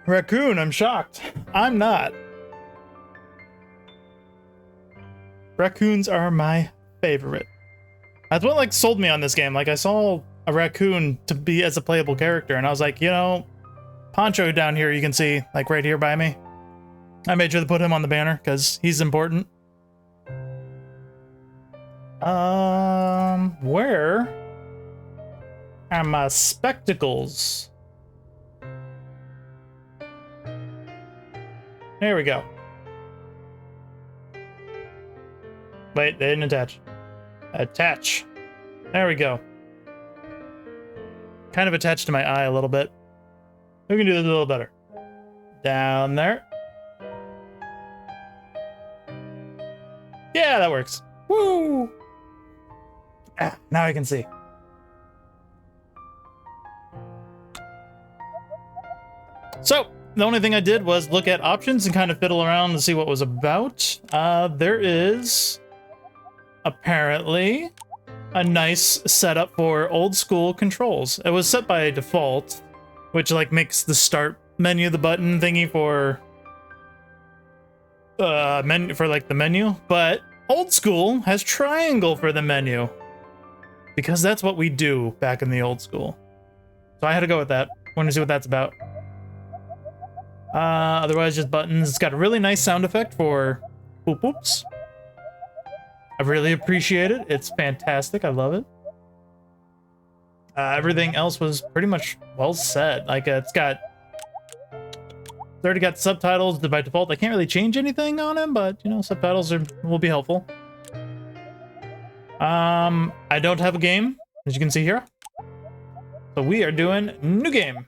Raccoon, I'm shocked. I'm not. Raccoons are my favorite. That's what like sold me on this game. Like I saw a raccoon to be as a playable character and I was like, you know, Poncho down here you can see, like right here by me. I made sure to put him on the banner because he's important. Where are my spectacles? There we go. Wait, they didn't attach. Attach. There we go. Kind of attached to my eye a little bit. We can do this a little better. Down there. Yeah, that works. Woo! Ah, now I can see. So, the only thing I did was look at options and kind of fiddle around to see what was about. There is apparently a nice setup for old school controls. It was set by default, which like makes the start menu the button thingy for menu for like the menu, but old school has triangle for the menu because that's what we do back in the old school. So I had to go with that. Want to see what that's about. Otherwise just buttons. It's got a really nice sound effect for boop boops. I really appreciate it. It's fantastic. I love it. Everything else was pretty much well said. Like it's already got subtitles by default. I can't really change anything on them, but you know, subtitles will be helpful. I don't have a game, as you can see here. So we are doing new game.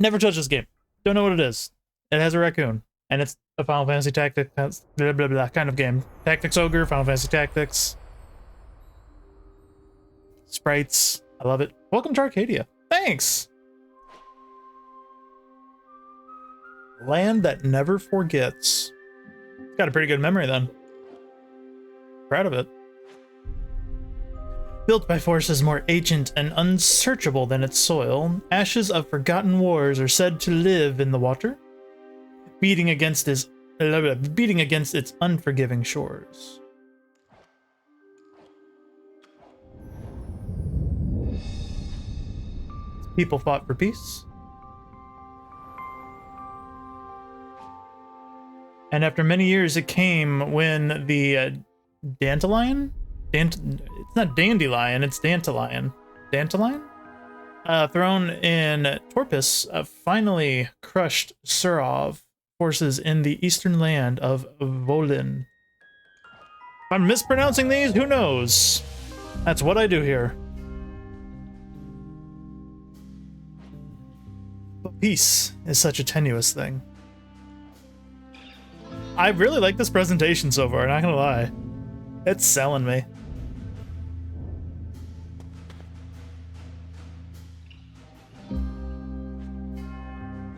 Never touched this game. Don't know what it is. It has a raccoon, and it's a Final Fantasy Tactics blah, blah, blah, kind of game. Tactics Ogre, Final Fantasy Tactics. Sprites. I love it. Welcome to Arcadia. Thanks! Land that never forgets. It's got a pretty good memory then. Proud of it. Built by forces more ancient and unsearchable than its soil, ashes of forgotten wars are said to live in the water, beating against its unforgiving shores. People fought for peace. And after many years, it came when the Dandelion? It's not Dandelion, it's Dandelion. Dandelion? Thrown in Torpus, finally crushed Surov forces in the eastern land of Volin. If I'm mispronouncing these, who knows? That's what I do here. But peace is such a tenuous thing. I really like this presentation so far, not gonna lie. It's selling me.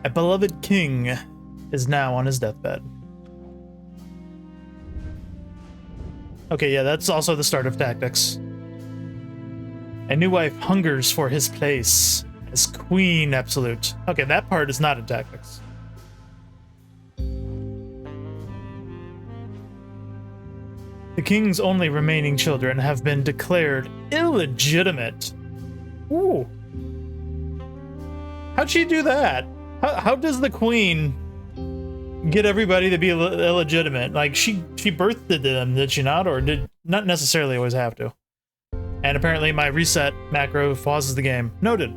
A beloved king is now on his deathbed. Okay, yeah, that's also the start of Tactics. A new wife hungers for his place as Queen Absolute. Okay, that part is not in Tactics. The king's only remaining children have been declared illegitimate. Ooh. How'd she do that? How does the queen get everybody to be illegitimate? Like, she birthed them, did she not? Or did not necessarily always have to? And apparently my reset macro pauses the game. Noted.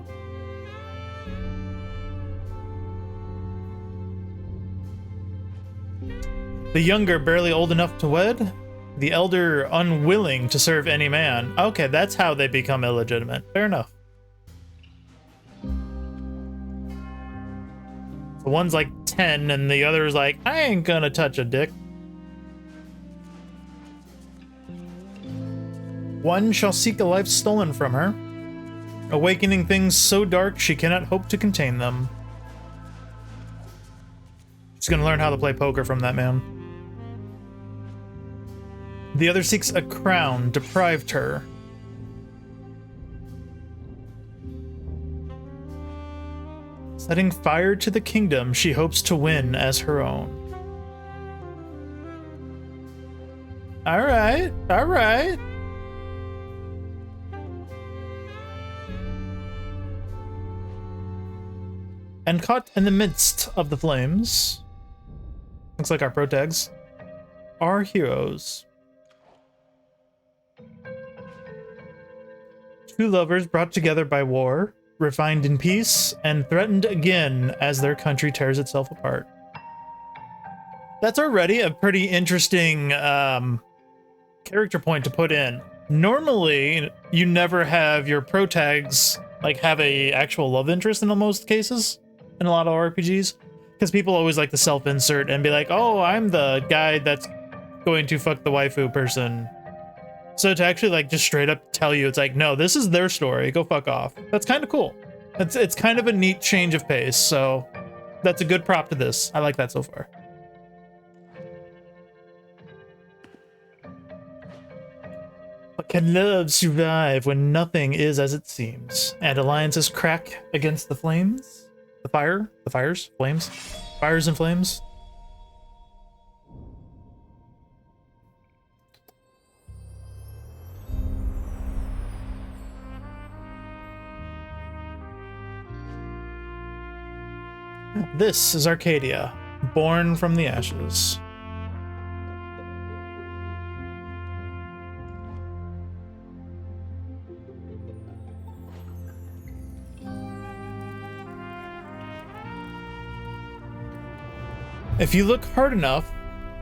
The younger barely old enough to wed, the elder unwilling to serve any man. Okay, that's how they become illegitimate. Fair enough. The one's like 10 and the other's like, I ain't gonna touch a dick. One shall seek a life stolen from her, awakening things so dark she cannot hope to contain them. She's gonna learn how to play poker from that man. The other seeks a crown deprived her. Setting fire to the kingdom she hopes to win as her own. All right, all right. And caught in the midst of the flames, looks like our protags, are heroes. Two lovers brought together by war, refined in peace, and threatened again as their country tears itself apart. That's already a pretty interesting character point to put in. Normally, you never have your protags like have a actual love interest in most cases in a lot of RPGs, because people always like to self-insert and be like, oh, I'm the guy that's going to fuck the waifu person. So to actually like just straight up tell you, it's like, no, this is their story, go fuck off. That's kind of cool. It's kind of a neat change of pace, so that's a good prop to this. I like that so far. But can love survive when nothing is as it seems, and alliances crack against the flames? Flames? Fires and flames? This is Arcadia, born from the ashes. If you look hard enough,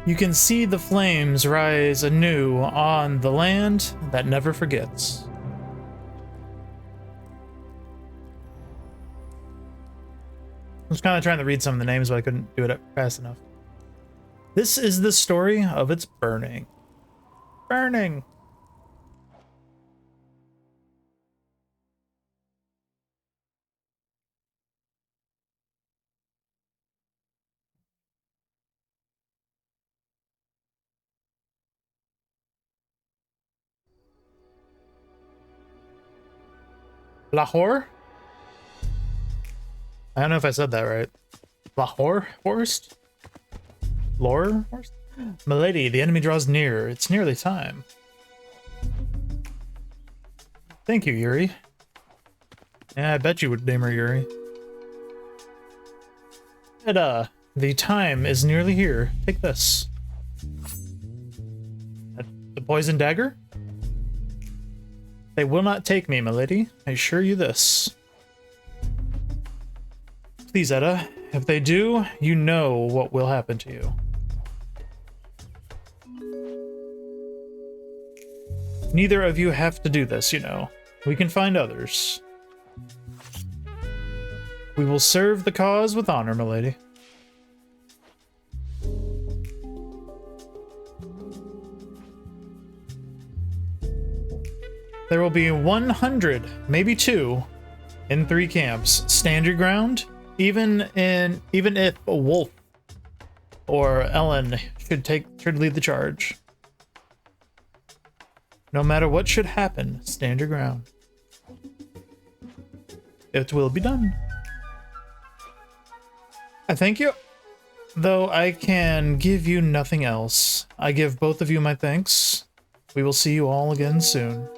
you can see the flames rise anew on the land that never forgets. I was kind of trying to read some of the names, but I couldn't do it fast enough. This is the story of its burning. Burning! Lahore? I don't know if I said that right. Lahore Forest? Lore Forest? Milady, the enemy draws near. It's nearly time. Thank you, Yuri. Yeah, I bet you would name her Yuri. And, the time is nearly here. Take this. The poison dagger? They will not take me, milady. I assure you this. Please, Edda. If they do, you know what will happen to you. Neither of you have to do this, you know. We can find others. We will serve the cause with honor, milady. There will be 100, maybe 2, in 3 camps. Stand your ground, even if a wolf or Ellen should lead the charge. No matter what should happen, stand your ground. It will be done. I thank you, though I can give you nothing else. I give both of you my thanks. We will see you all again soon.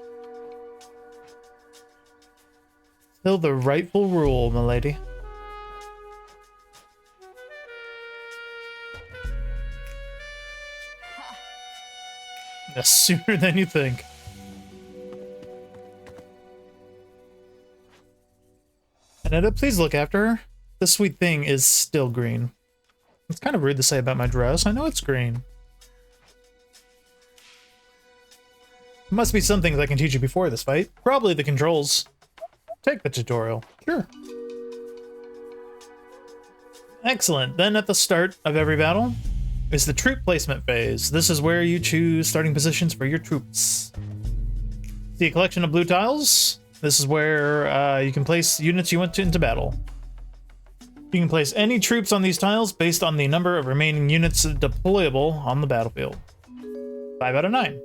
Till the rightful rule, milady. Yes, sooner than you think. Annetta, please look after her. This sweet thing is still green. It's kind of rude to say about my dress. I know it's green. There must be some things I can teach you before this fight. Probably the controls. Take the tutorial. Sure. Excellent. Then at the start of every battle is the troop placement phase. This is where you choose starting positions for your troops. See a collection of blue tiles? This is where you can place units you want into battle. You can place any troops on these tiles based on the number of remaining units deployable on the battlefield. 5 out of 9.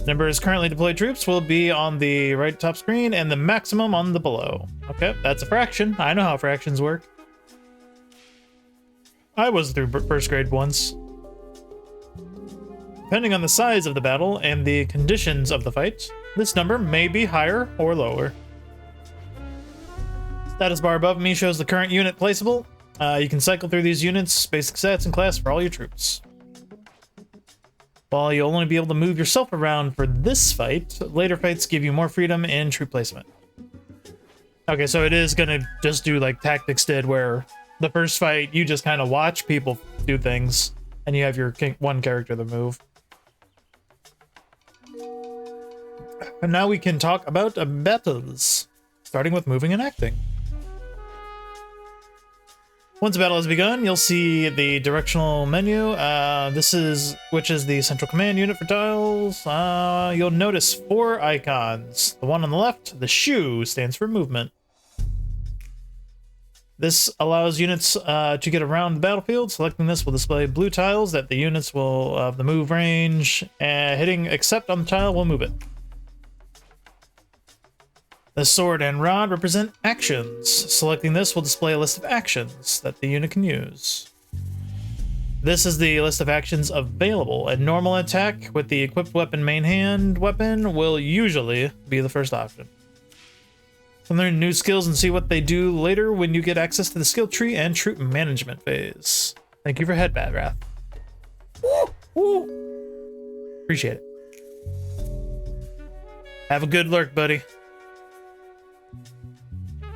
Number of currently deployed troops will be on the right top screen and the maximum on the below. Okay, that's a fraction. I know how fractions work. I was through first grade once. Depending on the size of the battle and the conditions of the fight, this number may be higher or lower. Status bar above me shows the current unit placeable. You can cycle through these units, basic stats, and class for all your troops. While you'll only be able to move yourself around for this fight, later fights give you more freedom in troop placement. Okay, so it is gonna just do like Tactics did, where the first fight you just kind of watch people do things, and you have your one character to move. And now we can talk about battles, starting with moving and acting. Once a battle has begun, you'll see the directional menu. Which is the central command unit for tiles. You'll notice 4 icons. The one on the left, the shoe, stands for movement. This allows units to get around the battlefield. Selecting this will display blue tiles that the units will have the move range. Hitting accept on the tile will move it. The sword and rod represent actions. Selecting this will display a list of actions that the unit can use. This is the list of actions available. A normal attack with the equipped weapon main hand weapon will usually be the first option. You can learn new skills and see what they do later when you get access to the skill tree and troop management phase. Thank you for headbat, Wrath. Woo! Appreciate it. Have a good lurk, buddy.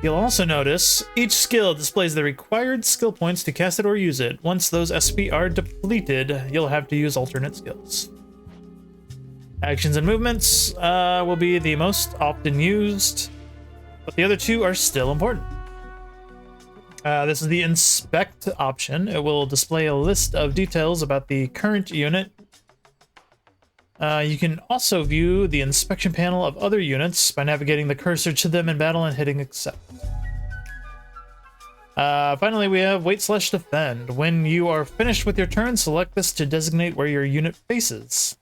You'll also notice each skill displays the required skill points to cast it or use it. Once those SP are depleted, you'll have to use alternate skills. Actions and movements will be the most often used, but the other 2 are still important. This is the inspect option. It will display a list of details about the current unit. You can also view the inspection panel of other units by navigating the cursor to them in battle and hitting accept. Finally, we have wait/defend. When you are finished with your turn, select this to designate where your unit faces.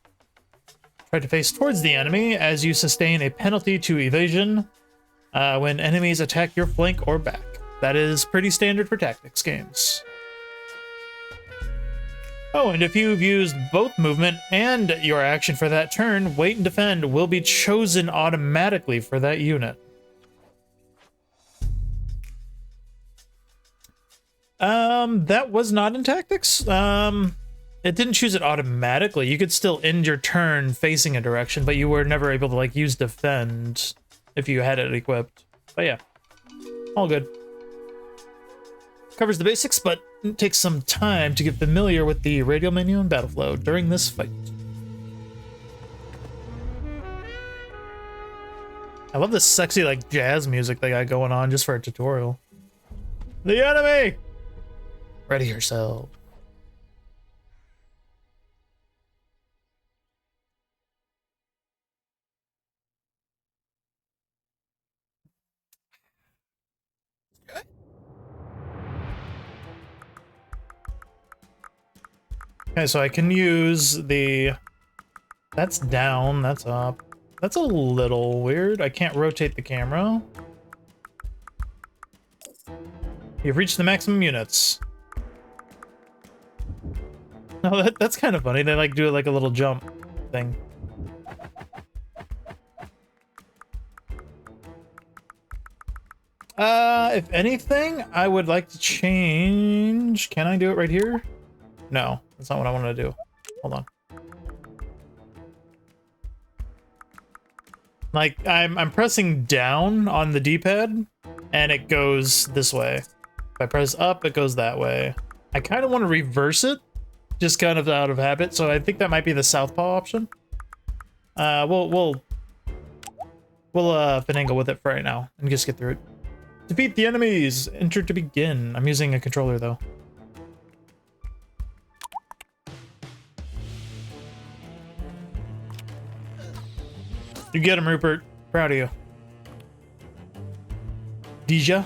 Try to face towards the enemy as you sustain a penalty to evasion when enemies attack your flank or back. That is pretty standard for tactics games. Oh, and if you've used both movement and your action for that turn, wait and defend will be chosen automatically for that unit. That was not in tactics. It didn't choose it automatically. You could still end your turn facing a direction, but you were never able to like use defend if you had it equipped. But yeah, all good. Covers the basics, but it takes some time to get familiar with the radial menu and battle flow during this fight. I love this sexy like jazz music they got going on just for a tutorial. The enemy! Ready yourself. Okay, so I can use the... That's down, that's up. That's a little weird. I can't rotate the camera. You've reached the maximum units. No, that's kind of funny. They like do like a little jump thing. If anything, I would like to change... Can I do it right here? No, that's not what I want to do. Hold on. Like, I'm pressing down on the D-pad, and it goes this way. If I press up, it goes that way. I kind of want to reverse it, just kind of out of habit, so I think that might be the southpaw option. We'll finagle with it for right now, and just get through it. Defeat the enemies! Enter to begin. I'm using a controller, though. You get him, Rupert. Proud of you. Deja.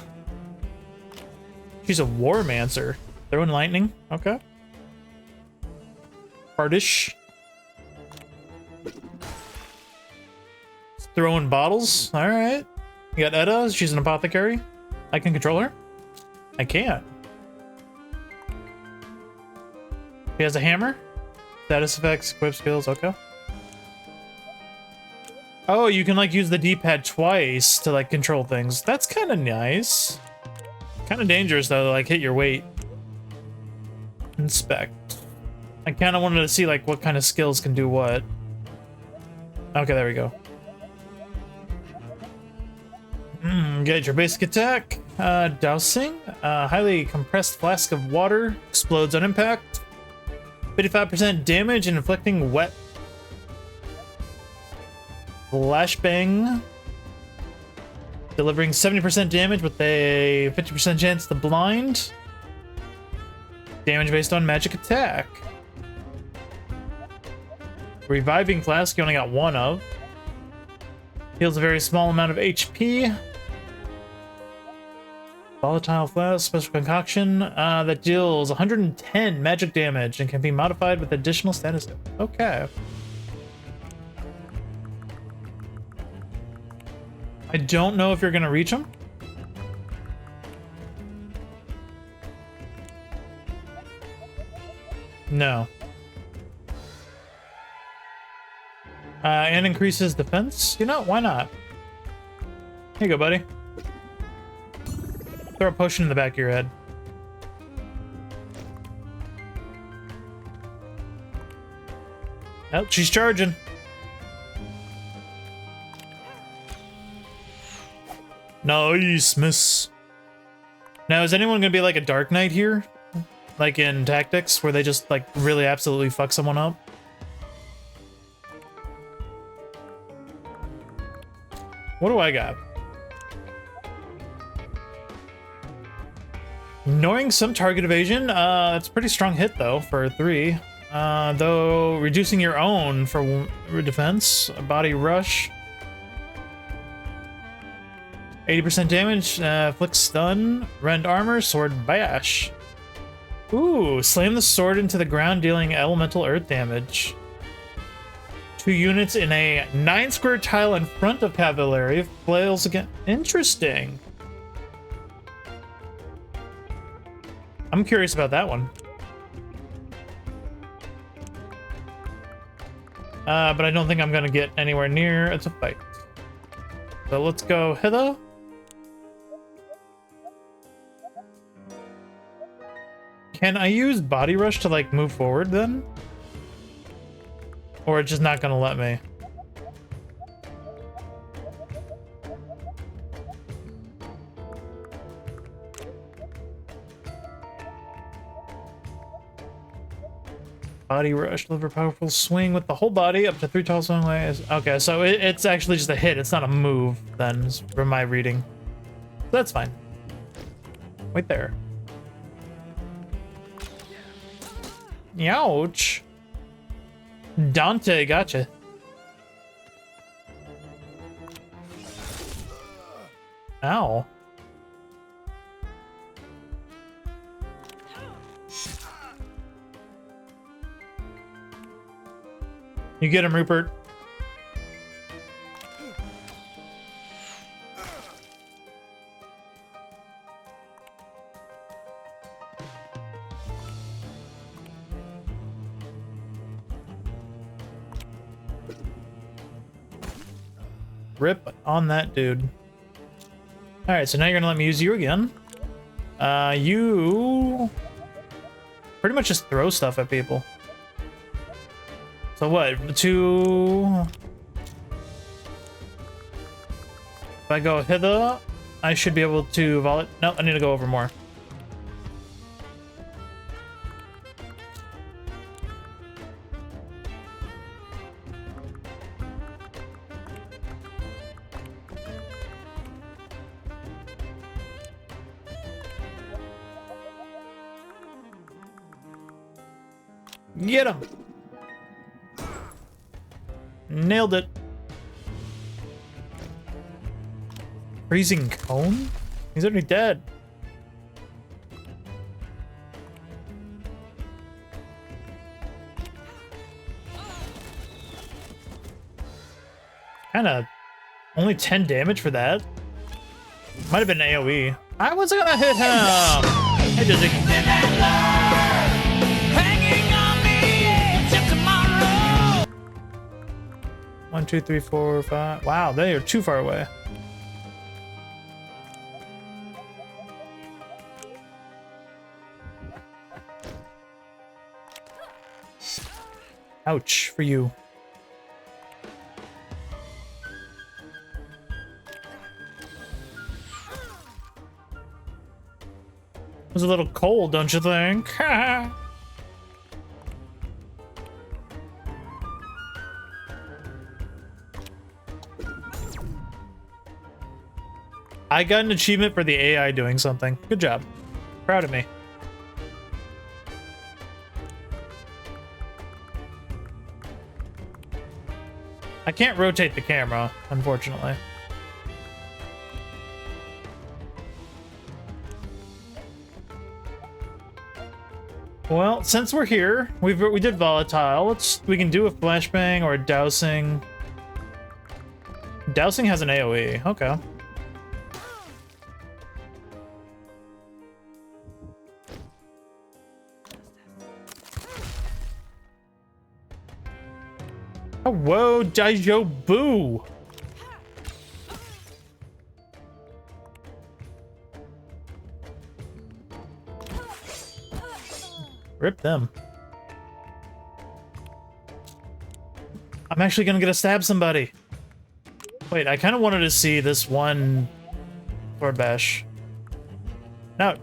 She's a warmancer. Throwing lightning. Okay. Partish. Throwing bottles. All right. You got Edda. She's an apothecary. I can control her. I can't. She has a hammer. Status effects, equip skills. Okay. Oh, you can like use the D-pad twice to like control things. That's kind of nice. Kind of dangerous though to like hit your weight. Inspect. I kind of wanted to see like what kind of skills can do what. Okay, there we go. Get your basic attack. Dousing. Highly compressed flask of water. Explodes on impact. 55% damage and inflicting wet. Flashbang. Delivering 70% damage with a 50% chance to blind. Damage based on magic attack. Reviving flask, you only got one of. Heals a very small amount of HP. Volatile flask, special concoction that deals 110 magic damage and can be modified with additional status. Okay. I don't know if you're gonna reach him. No. And increases defense. You know, why not? Here you go, buddy. Throw a potion in the back of your head. Oh, she's charging. Nice, miss. Now, is anyone gonna be like a Dark Knight here? Like in Tactics, where they just like really absolutely fuck someone up? What do I got? Ignoring some target evasion. It's a pretty strong hit though for 3. Though reducing your own for defense. Body rush. 80% damage. Flick stun. Rend armor. Sword bash. Ooh, slam the sword into the ground, dealing elemental earth damage. 2 units in a 9 square tile in front of cavalry. Flails again. Interesting. I'm curious about that one. But I don't think I'm gonna get anywhere near. It's a fight. So let's go hither. Can I use body rush to like move forward then? Or it's just not gonna let me? Body rush, deliver powerful swing with the whole body up to 3 tall swing ways. Okay, so it's actually just a hit. It's not a move then, from my reading. So that's fine. Wait there. Ouch. Dante, gotcha. Ow. You get him, Rupert. Rip on that dude. Alright, so now you're gonna let me use you again. You pretty much just throw stuff at people. So what? 2... If I go hither, I should be able to volley. No, I need to go over more. Get him! Nailed it. Freezing cone? He's already dead. Kinda Only 10 damage for that? Might have been AoE. I was gonna hit him! Hey, Dizzy. Hanging on me till tomorrow. 1, 2, 3, 4, 5. Wow, they are too far away. Ouch for you. It was a little cold, don't you think? I got an achievement for the AI doing something. Good job. Proud of me. I can't rotate the camera, unfortunately. Well, since we're here, we did volatile. We can do a flashbang or a dousing. Dousing has an AoE. Okay. Oh, whoa, Daijo Boo! Rip them. I'm actually gonna stab somebody. Wait, I kind of wanted to see this one sword bash. No.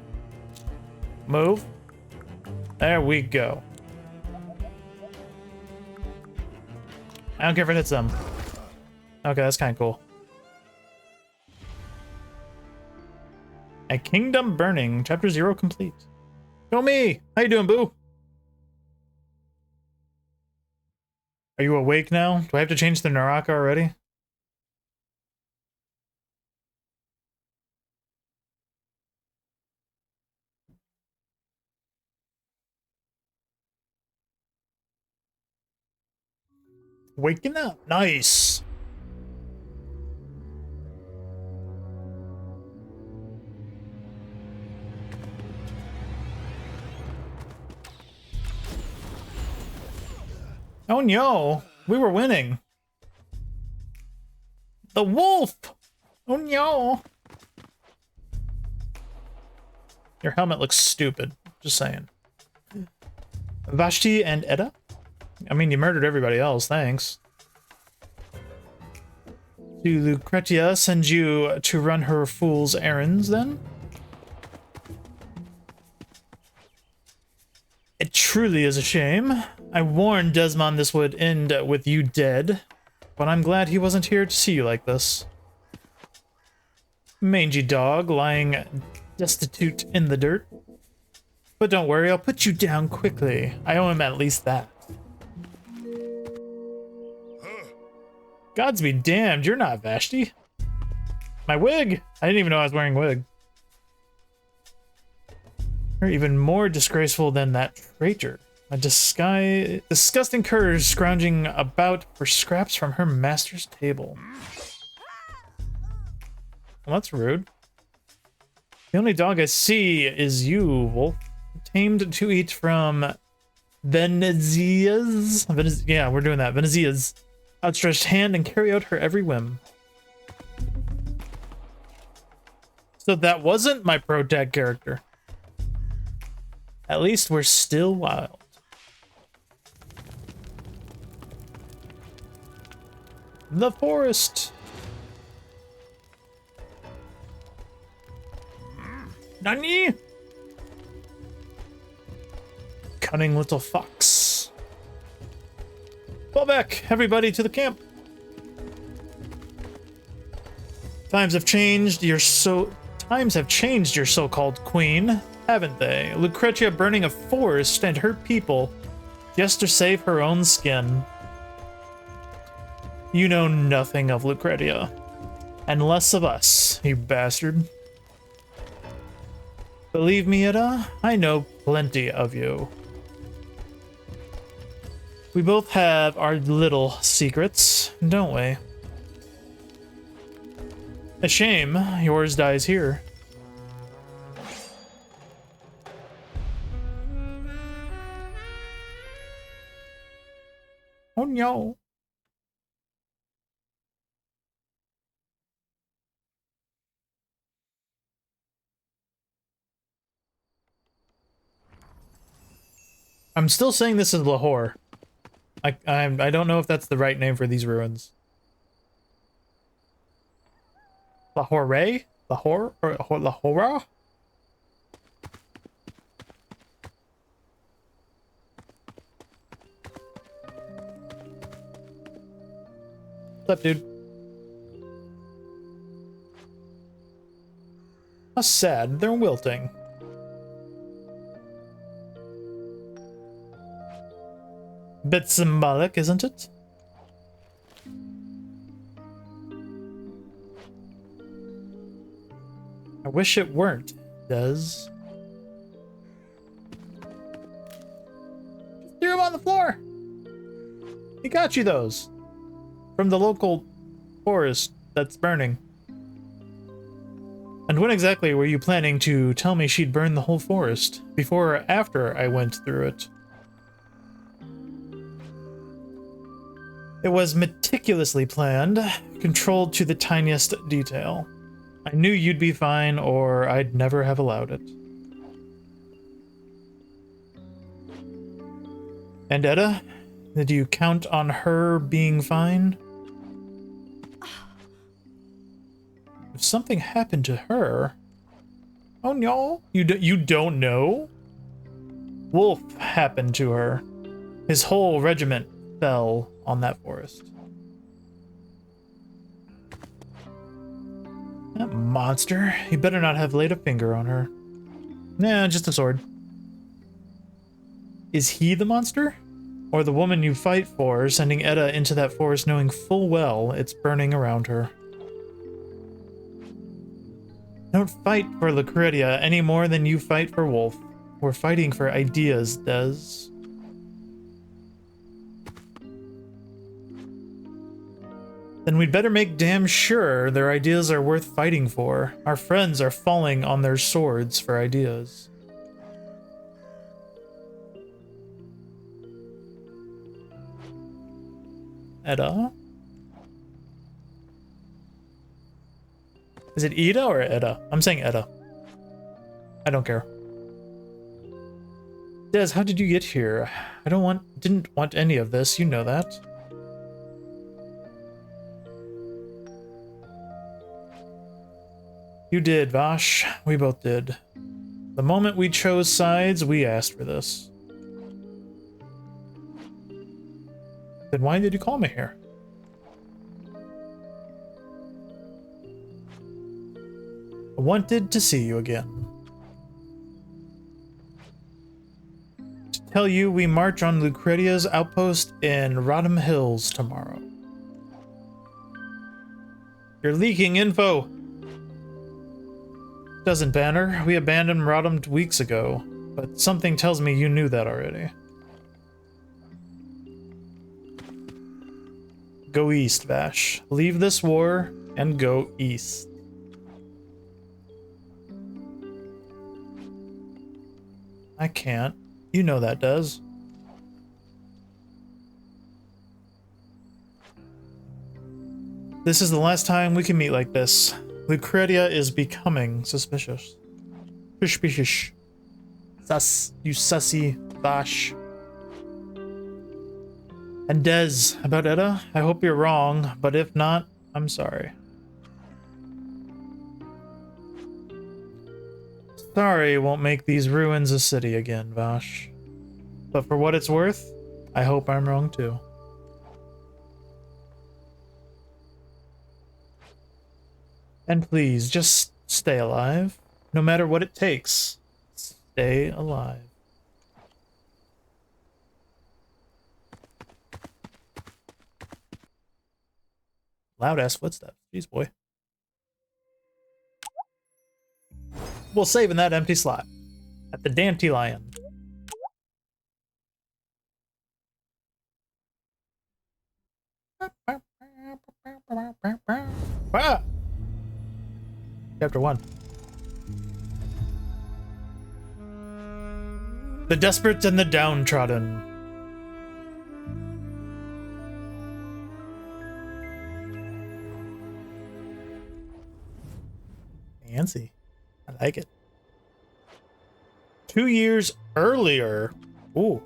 Move. There we go. I don't care if it hits them. Okay, that's kind of cool. A Kingdom Burning, Chapter 0 complete. Show me! How you doing, Boo? Are you awake now? Do I have to change the Naraka already? Waking up. Nice. Oh no, we were winning. The wolf! Oh no. Your helmet looks stupid. Just saying. Vashti and Edda? I mean, you murdered everybody else, thanks. Do Lucretia send you to run her fool's errands, then? It truly is a shame. I warned Desmond this would end with you dead, but I'm glad he wasn't here to see you like this. Mangy dog lying destitute in the dirt. But don't worry, I'll put you down quickly. I owe him at least that. Gods be damned, you're not Vashti. My wig! I didn't even know I was wearing a wig. You're even more disgraceful than that traitor. A disgusting cur scrounging about for scraps from her master's table. Well, that's rude. The only dog I see is you, wolf. Tamed to eat from Venezia's. Yeah, we're doing that. Venezia's outstretched hand and carry out her every whim. So that wasn't my pro tag character. At least we're still wild. The forest. Nani? Cunning little fox. Fall back, everybody, to the camp. Times have changed your so-called queen, haven't they? Lucretia burning a forest and her people just to save her own skin. You know nothing of Lucretia, and less of us, you bastard. Believe me, Ida, I know plenty of you. We both have our little secrets, don't we? A shame yours dies here. Oh no. I'm still saying this is Lahore. I don't know if that's the right name for these ruins. Lahore? Lahore? Or Lahora? What's up, dude? How sad. They're wilting. Bit symbolic, isn't it? I wish it weren't, Des. Threw them on the floor! He got you those. From the local forest that's burning. And when exactly were you planning to tell me she'd burn the whole forest? Before or after I went through it? It was meticulously planned, controlled to the tiniest detail. I knew you'd be fine, or I'd never have allowed it. And Etta? Did you count on her being fine? If something happened to her... Oh no, you don't know? Wolf happened to her. His whole regiment fell on that forest. That monster. He better not have laid a finger on her. Nah, just a sword. Is he the monster? Or the woman you fight for, sending Etta into that forest knowing full well it's burning around her? Don't fight for Lucretia any more than you fight for Wolf. We're fighting for ideas, Des. Then we'd better make damn sure their ideas are worth fighting for. Our friends are falling on their swords for ideas. Etta? Is it Ida or Etta? I'm saying Etta. I don't care. Des, how did you get here? I didn't want any of this, you know that. You did, Vash. We both did. The moment we chose sides, we asked for this. Then why did you call me here? I wanted to see you again. To tell you we march on Lucretia's outpost in Rodham Hills tomorrow. You're leaking info! Doesn't Banner. We abandoned Rodham weeks ago, but something tells me you knew that already. Go east, Vash. Leave this war and go east. I can't. You know that, Des. This is the last time we can meet like this. Lucretia is becoming suspicious. Suspicious. Sus. You sussy Vash. And Des, about Etta, I hope you're wrong, but if not, I'm sorry. Sorry won't make these ruins a city again, Vash. But for what it's worth, I hope I'm wrong too. And please, just stay alive. No matter what it takes. Stay alive. Loud-ass footsteps. Jeez, boy. We'll save in that empty slot. At the Dandelion. Ah! Chapter 1. The desperate and the downtrodden. Fancy. I like it. 2 years earlier. Ooh.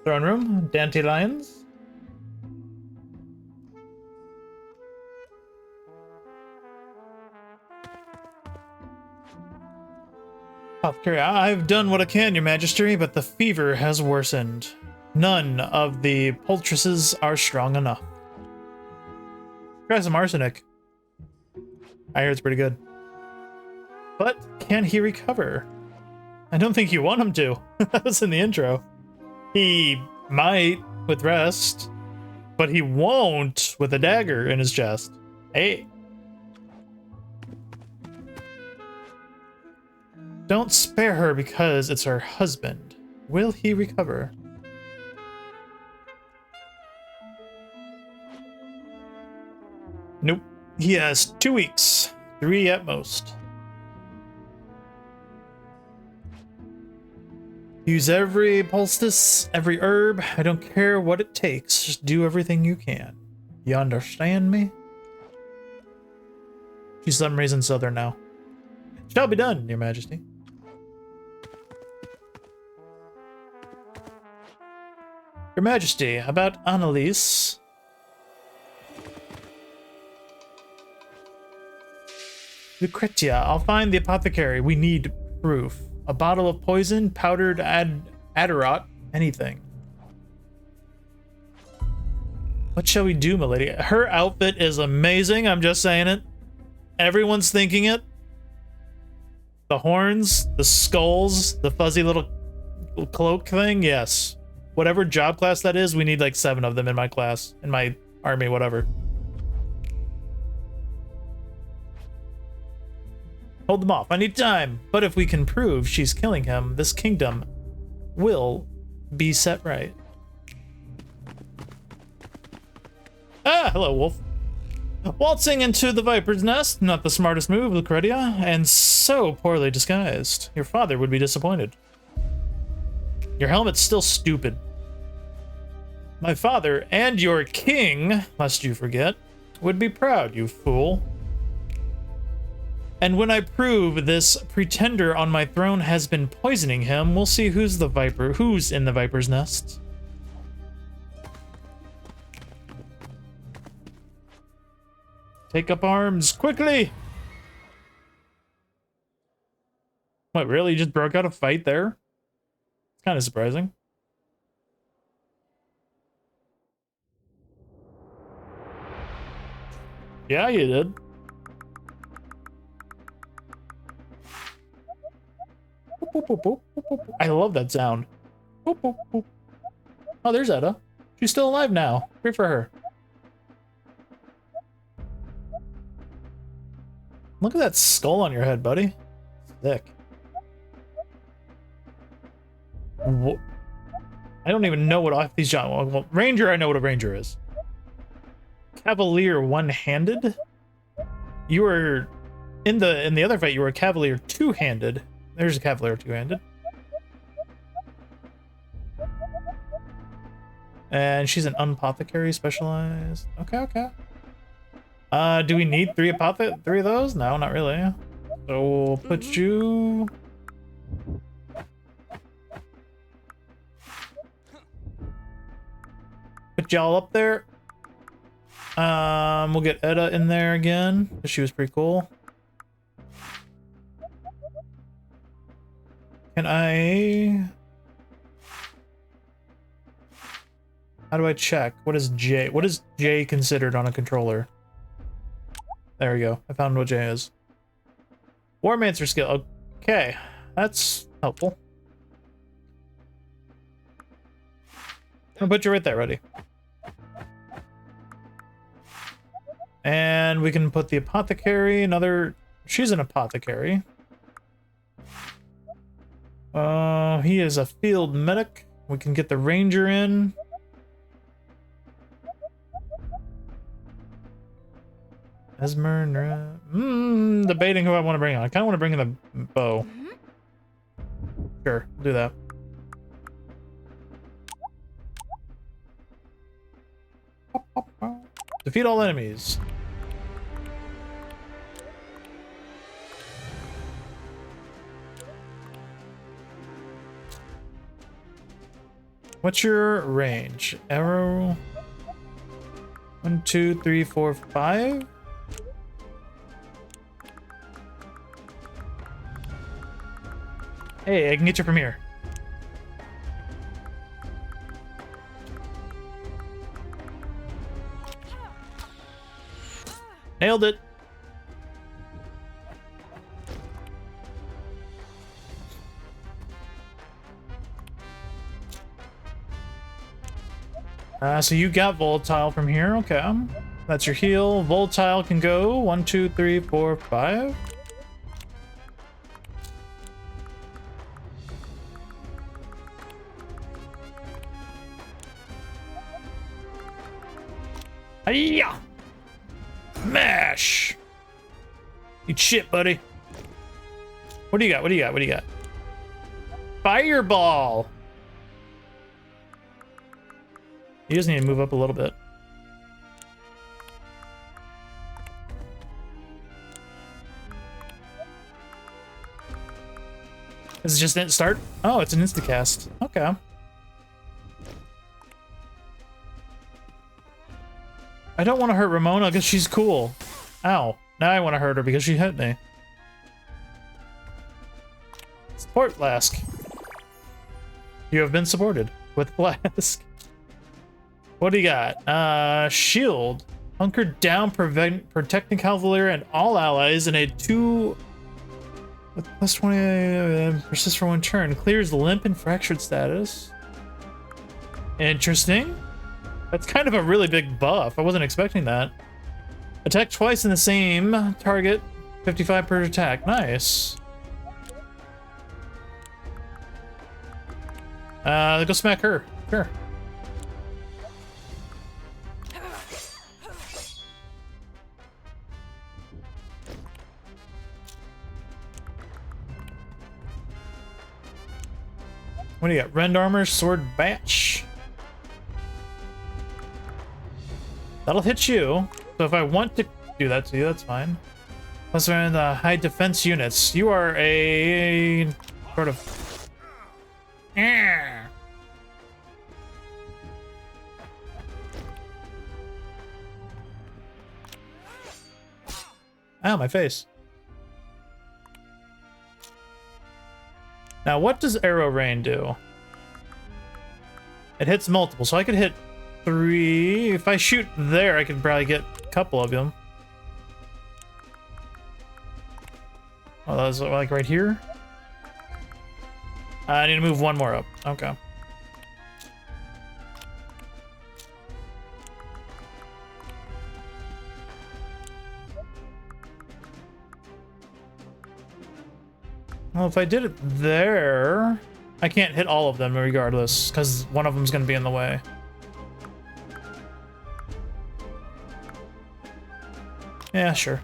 Throne room. Dandelions. Apothecary, I've done what I can, your majesty, but the fever has worsened. None of the poultices are strong enough. Try some arsenic. I hear it's pretty good. But can he recover? I don't think you want him to. That was in the intro. He might with rest, but he won't with a dagger in his chest. Hey. Don't spare her because it's her husband. Will he recover? Nope. He has 2 weeks. 3 at most. Use every poultice, every herb. I don't care what it takes. Just do everything you can. You understand me? She's some reason southern now. Shall be done, your majesty. Your majesty, about Annalise. Lucretia, I'll find the apothecary. We need proof. A bottle of poison, powdered Adderot, anything. What shall we do, milady? Her outfit is amazing, I'm just saying it. Everyone's thinking it. The horns, the skulls, the fuzzy little cloak thing, yes. Whatever job class that is, we need like 7 of them in my class, in my army, whatever. Hold them off. I need time. But if we can prove she's killing him, this kingdom will be set right. Ah, hello, wolf. Waltzing into the viper's nest, not the smartest move, Lucretia, and so poorly disguised. Your father would be disappointed. Your helmet's still stupid. My father and your king, lest you forget, would be proud, you fool. And when I prove this pretender on my throne has been poisoning him, we'll see who's in the viper's nest. Take up arms, quickly! What, really? You just broke out a fight there? It's kind of surprising. Yeah, you did. I love that sound. Oh, there's Edda. She's still alive now. Great for her. Look at that skull on your head, buddy. Sick. I don't even know what off these John. Well, Ranger, I know what a Ranger is. Cavalier one-handed. You were in the other fight. You were a Cavalier two-handed. There's a Cavalier two-handed. And she's an apothecary specialized. Okay, okay. Do we need three of those? No, not really. So we'll put you... Put y'all up there. We'll get Edda in there again. She was pretty cool. Can I... How do I check? What is J? What is J considered on a controller? There we go. I found what J is. Warmancer skill. Okay. That's helpful. I'm gonna put you right there, ready. And we can put the apothecary, another... She's an apothecary. He is a field medic. We can get the ranger in. Mesmer, debating who I want to bring on. I kind of want to bring in the bow. Sure, do that. Defeat all enemies. What's your range? Arrow. 1, 2, 3, 4, 5. Hey, I can get you from here. Nailed it. So you got volatile from here. Okay. That's your heal. Volatile can go 1, 2, 3, 4, 5. Hiya! Mash! Eat shit, buddy. What do you got? What do you got? What do you got? Fireball! You just need to move up a little bit. Is it just an start? Oh, it's an instacast. Okay. I don't want to hurt Ramona because she's cool. Ow. Now I want to hurt her because she hit me. Support Flask. You have been supported with Flask. What do you got? Shield. Hunkered down, protecting Cavalier and all allies in a 2 with plus 20 persists for 1 turn. Clears limp and fractured status. Interesting. That's kind of a really big buff. I wasn't expecting that. Attack twice in the same target. 55 per attack. Nice. Go smack her. Sure. What do you got? Rend armor, sword batch. That'll hit you. So if I want to do that to you, that's fine. Plus, we're in the high defense units. You are a sort of. Ow, my face. Now, what does arrow rain do? It hits multiple, so I could hit 3. If I shoot there, I could probably get a couple of them. Oh, that was like right here? I need to move 1 more up. Okay. Well, if I did it there, I can't hit all of them regardless, because one of them's going to be in the way. Yeah, sure.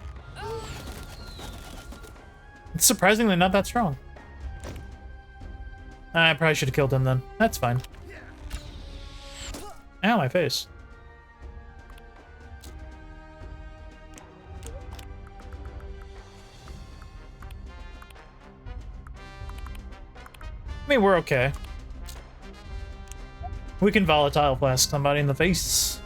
It's surprisingly not that strong. I probably should have killed him then. That's fine. Ow, my face. I mean, we're okay. We can volatile blast somebody in the face.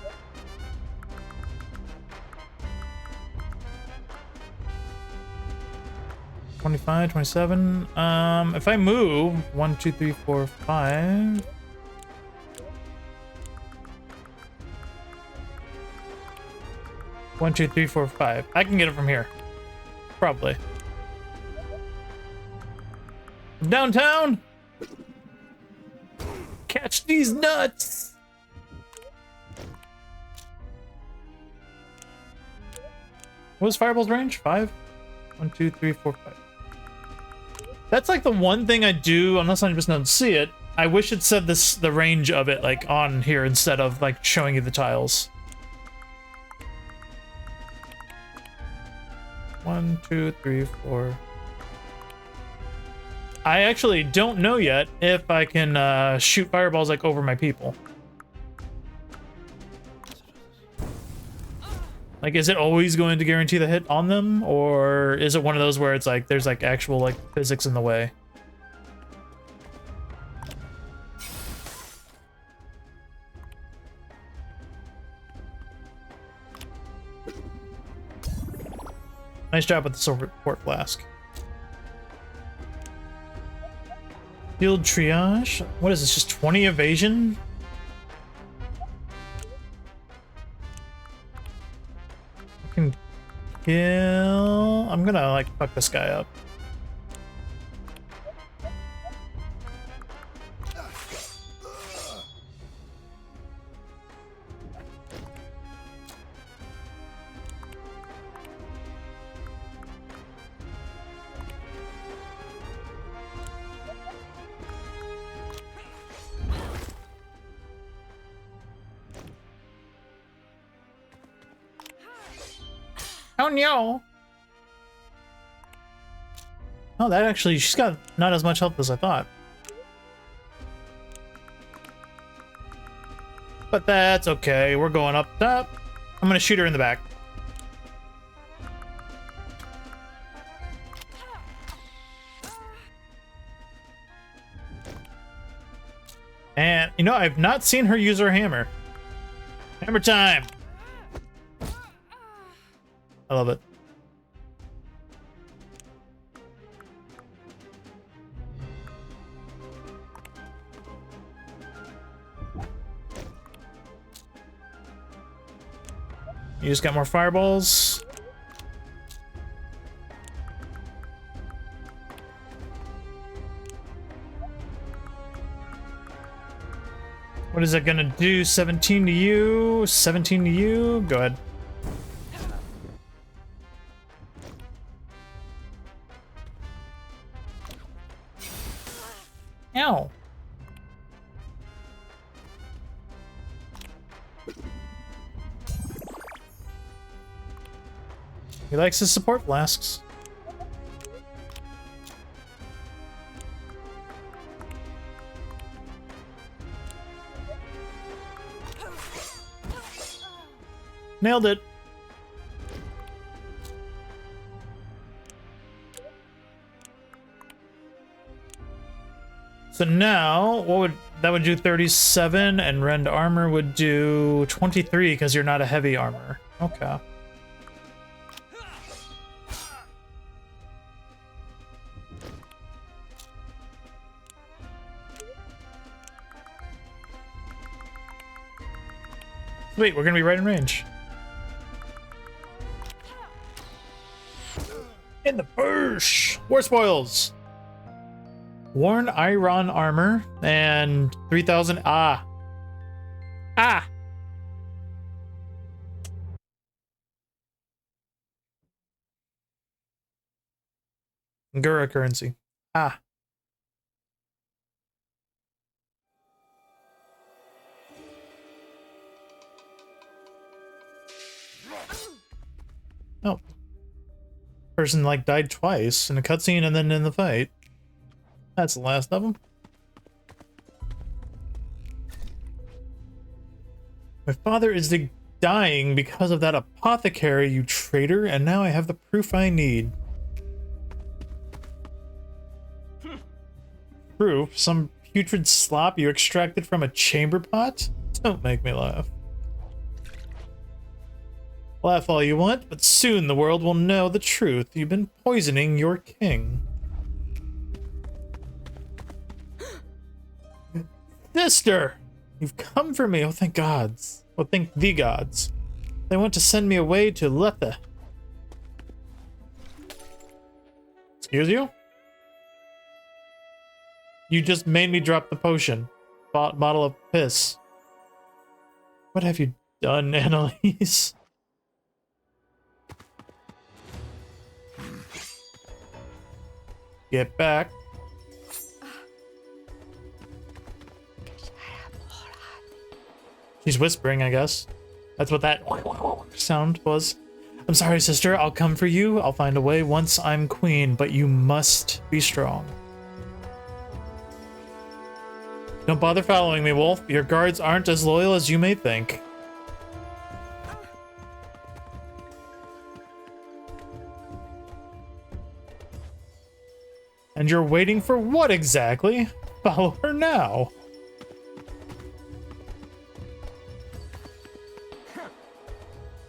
$25, $27. If I move 1, 2, 3, 4, 5. One, 2, 3, 4, 5. I can get it from here. Probably. Downtown! Catch these nuts! What was Fireball's range? 5? 1, 2, 3, 4, 5. That's like the one thing I do, unless I just don't see it. I wish it said this, the range of it, like on here instead of like showing you the tiles. 1, 2, 3, 4. I actually don't know yet if I can shoot fireballs like over my people. Like, is it always going to guarantee the hit on them, or is it one of those where it's like there's like actual like physics in the way? Nice job with the support flask. Field triage. What is this? Just 20 evasion? I can kill. I'm gonna like fuck this guy up. Oh no! Oh, that actually, she's got not as much health as I thought. But that's okay, we're going up top. I'm gonna shoot her in the back. And, you know, I've not seen her use her hammer. Hammer time! I love it. You just got more fireballs. What is it gonna do? 17 to you, 17 to you. Go ahead. Ow. He likes his support flasks. Nailed it. So now, what would that would do 37, and rend armor would do 23 because you're not a heavy armor. Okay. Wait, we're gonna be right in range. In the bush! War spoils! Worn iron armor and 3,000. Ah! Gura currency. Ah. Oh. Person like died twice in a cutscene and then in the fight. That's the last of them. My father is dying because of that apothecary, you traitor, and now I have the proof I need. Proof? Some putrid slop you extracted from a chamber pot? Don't make me laugh. Laugh all you want, but soon the world will know the truth. You've been poisoning your king. Sister! You've come for me. Oh, thank gods. Oh, thank the gods. They want to send me away to Letha. Excuse you? You just made me drop the potion. Bottle of piss. What have you done, Annalise? Get back. She's whispering, I guess. That's what that sound was. I'm sorry, sister. I'll come for you. I'll find a way once I'm queen, but you must be strong. Don't bother following me, Wolf. Your guards aren't as loyal as you may think. And you're waiting for what exactly? Follow her now.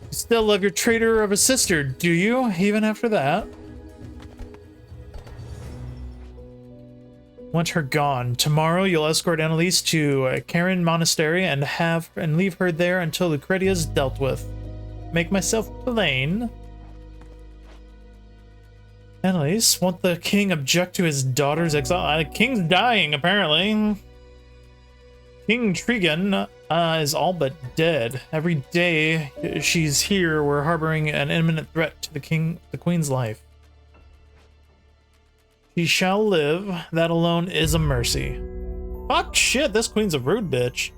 You still love your traitor of a sister, do you? Even after that? Want her gone. Tomorrow you'll escort Annalise to Karen Monastery and leave her there until Lucretia's dealt with. Make myself plain. Annalise, won't the king object to his daughter's exile? The king's dying, apparently. King Trigan is all but dead. Every day she's here, we're harboring an imminent threat to the queen's life. She shall live. That alone is a mercy. Fuck shit, this queen's a rude bitch.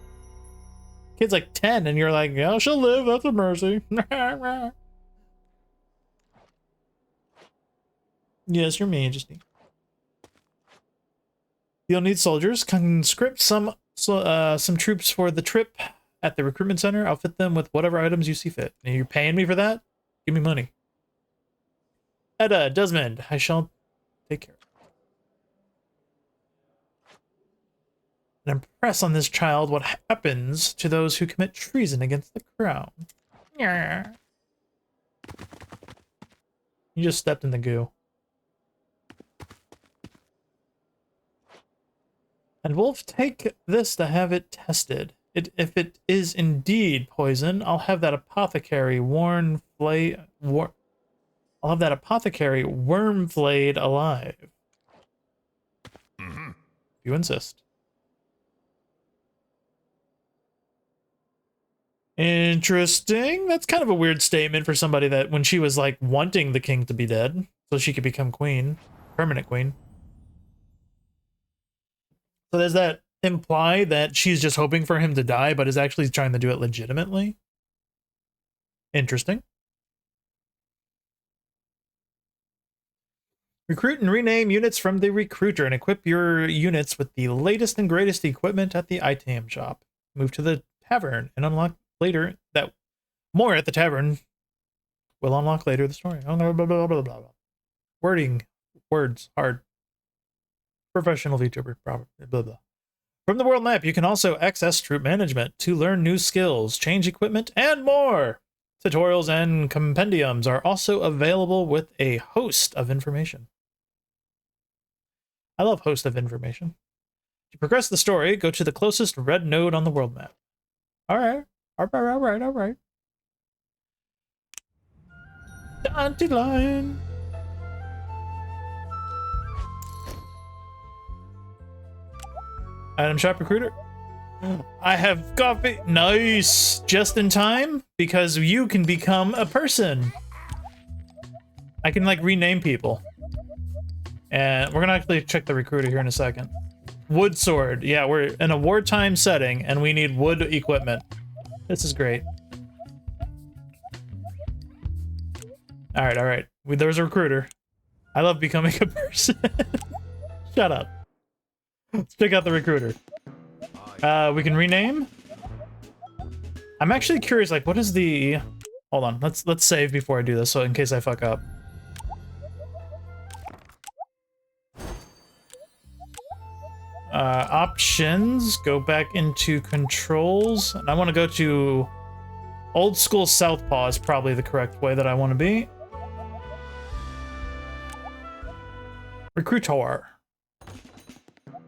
Kid's like 10 and you're like, yeah, she'll live, that's a mercy. Yes, your majesty. You'll need soldiers. Conscript some troops for the trip at the recruitment center. Outfit them with whatever items you see fit. And you're paying me for that? Give me money. Edda, Desmond, I shall take care. And impress on this child what happens to those who commit treason against the crown. You just stepped in the goo. And Wolf, take this to have it tested. If it is indeed poison, I'll have that apothecary worm flayed alive. If you insist. Interesting. That's kind of a weird statement for somebody that when she was like wanting the king to be dead so she could become queen, permanent queen. So does that imply that she's just hoping for him to die, but is actually trying to do it legitimately? Interesting. Recruit and rename units from the recruiter and equip your units with the latest and greatest equipment at the item shop. Move to the tavern and unlock later that more at the tavern will unlock later the story. Blah, blah, blah, blah, blah. Wording. Words. Hard. Professional VTuber, probably, blah, blah. From the world map, you can also access troop management to learn new skills, change equipment, and more. Tutorials and compendiums are also available with a host of information. I love host of information. To progress the story, go to the closest red node on the world map. Alright. Alright. Dandelion. Item shop recruiter. I have coffee. Nice. Just in time because you can become a person. I can like rename people. And we're gonna actually check the recruiter here in a second. Wood sword. Yeah, we're in a wartime setting and we need wood equipment. This is great. Alright. There's a recruiter. I love becoming a person. Shut up. Let's check out the recruiter. We can rename. I'm actually curious, like, what is the... Hold on, let's save before I do this, so in case I fuck up. Options, go back into controls, and I want to go to old school southpaw is probably the correct way that I want to be. Recruiter.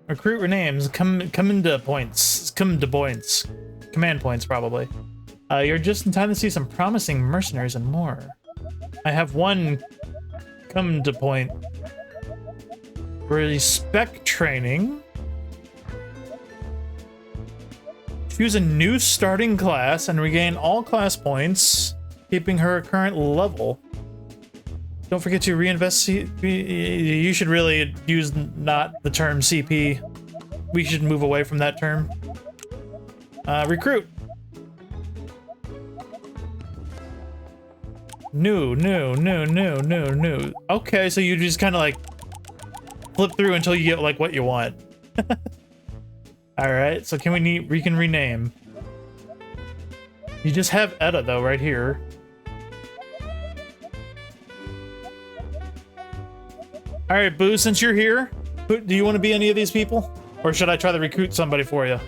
Recruit renames, command points, command points probably. You're just in time to see some promising mercenaries and more. I have one command point. Respect training. Choose a new starting class and regain all class points, keeping her current level. Don't forget to reinvest. You should really use not the term CP. We should move away from that term. Recruit. New. Okay, so you just kind of like flip through until you get like what you want. All right, so we can rename. You just have Etta though right here. All right, Boo, since you're here, do you want to be any of these people? Or should I try to recruit somebody for you?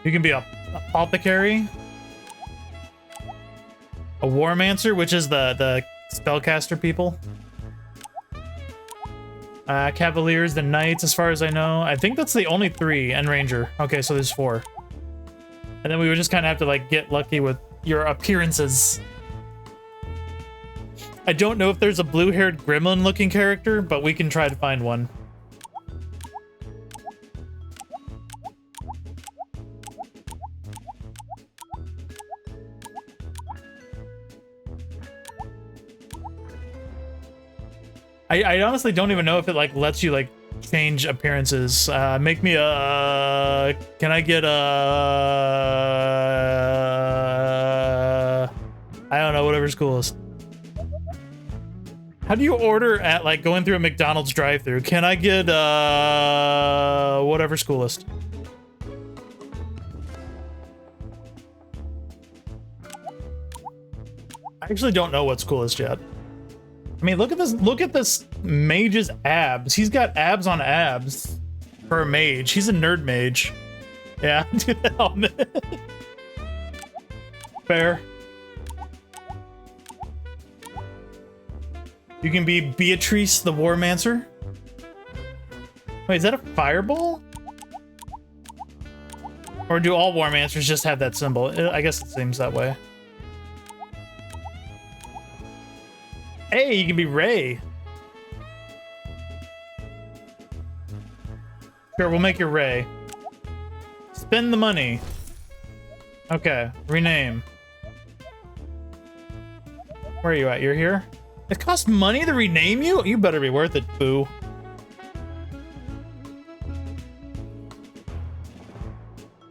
You can be a apothecary, a warmancer, which is the spellcaster people. Cavaliers, the knights, as far as I know. I think that's the only 3, and ranger. Okay, so there's 4. And then we would just kind of have to like get lucky with your appearances. I don't know if there's a blue-haired gremlin-looking character, but we can try to find one. I honestly don't even know if it like lets you like change appearances. Make me a. Can I get a? I don't know. Whatever's coolest. How do you order at like going through a McDonald's drive-thru? Can I get whatever's coolest? I actually don't know what's coolest yet. I mean, look at this. Look at this mage's abs. He's got abs on abs for a mage. He's a nerd mage. Yeah, do the helmet. Fair. You can be Beatrice the Warmancer. Wait, is that a fireball? Or do all Warmancers just have that symbol? I guess it seems that way. Hey, you can be Ray. Sure, we'll make you Ray. Spend the money. Okay, rename. Where are you at? You're here? It costs money to rename you? You better be worth it, Boo.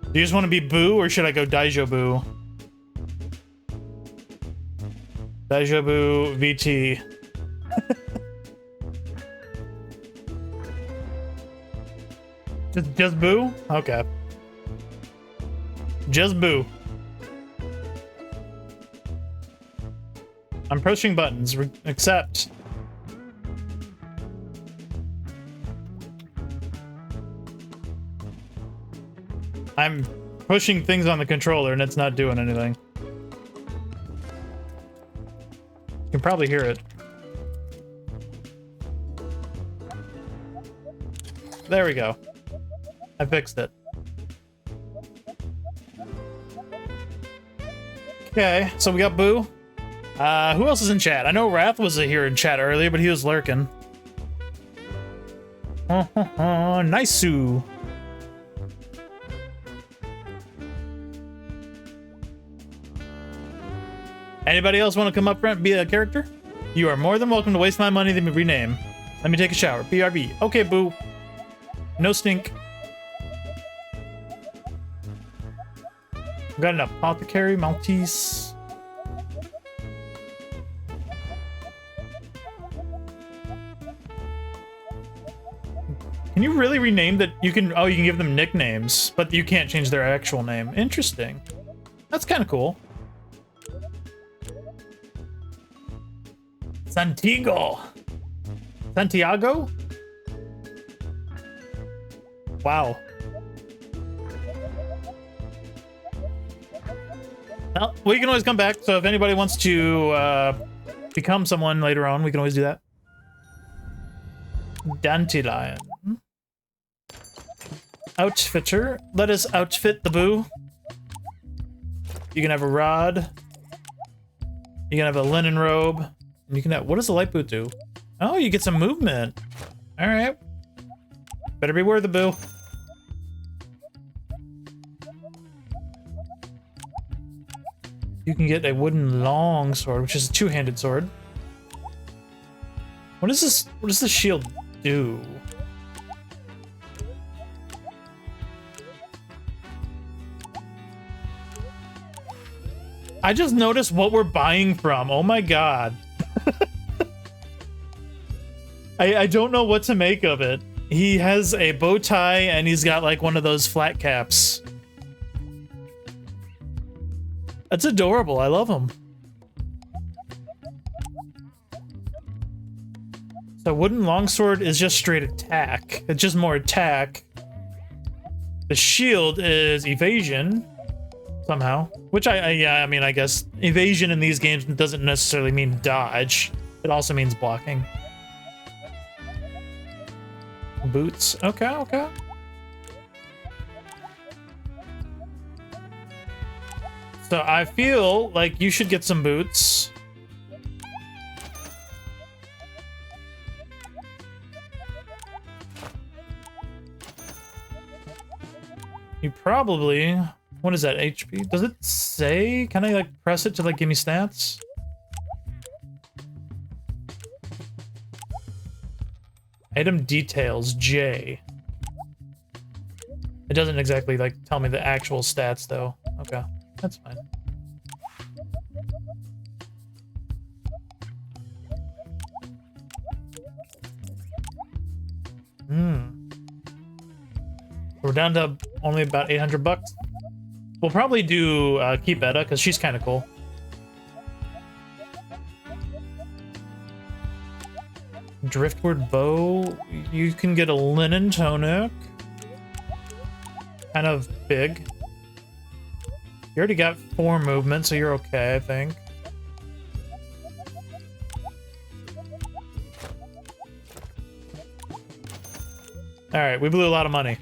Do you just want to be Boo, or should I go Daijo Boo? Daijo Boo VT. just Boo? Okay. Just Boo. I'm pushing buttons. Accept. I'm pushing things on the controller and it's not doing anything. You can probably hear it. There we go. I fixed it. Okay, so we got Boo. Who else is in chat? I know Wrath was here in chat earlier, but he was lurking. Nice-oo. Anybody else want to come up front and be a character? You are more than welcome to waste my money to rename. Let me take a shower. BRB. Okay, Boo. No stink. We got an apothecary, Maltese. Can you really rename that? You can, oh, you can give them nicknames, but you can't change their actual name. Interesting. That's kind of cool. Santiago. Santiago? Wow. Well, we can always come back, so if anybody wants to become someone later on, we can always do that. Dandelion. Outfitter. Let us outfit the Boo. You can have a rod. You can have a linen robe. You can have, what does the light boot do? Oh, you get some movement. All right. Better be worth it, Boo. You can get a wooden long sword, which is a two-handed sword. What is this? What does this shield do? I just noticed what we're buying from. Oh my god. I don't know what to make of it. He has a bow tie and he's got like one of those flat caps. That's adorable. I love him. The wooden longsword is just straight attack. It's just more attack. The shield is evasion somehow, which I mean, I guess evasion in these games doesn't necessarily mean dodge. It also means blocking. Boots. Okay, okay. So I feel like you should get some boots. You probably... What is that, HP? Does it say? Can I, like, press it to, like, give me stats? Item details, J. It doesn't exactly, like, tell me the actual stats, though. Okay, that's fine. We're down to only about 800 bucks. We'll probably do keep Etta because she's kind of cool. Driftwood bow. You can get a linen tunic. Kind of big. You already got 4 movement, so you're okay, I think. All right, we blew a lot of money.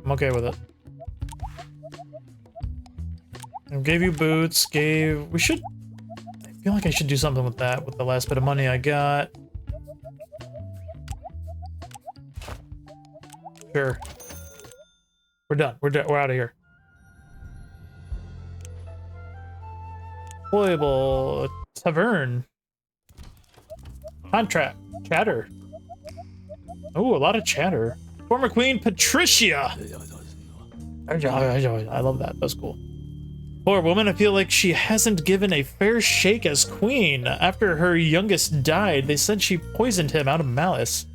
I'm okay with it. I gave you boots, we should... I feel like I should do something with that, with the last bit of money I got. Sure. We're done. We're out of here. Employable tavern. Contract. Chatter. Oh, a lot of chatter. Former Queen Patricia. I love that. That's cool. Poor woman, I feel like she hasn't given a fair shake as queen. After her youngest died, they said she poisoned him out of malice.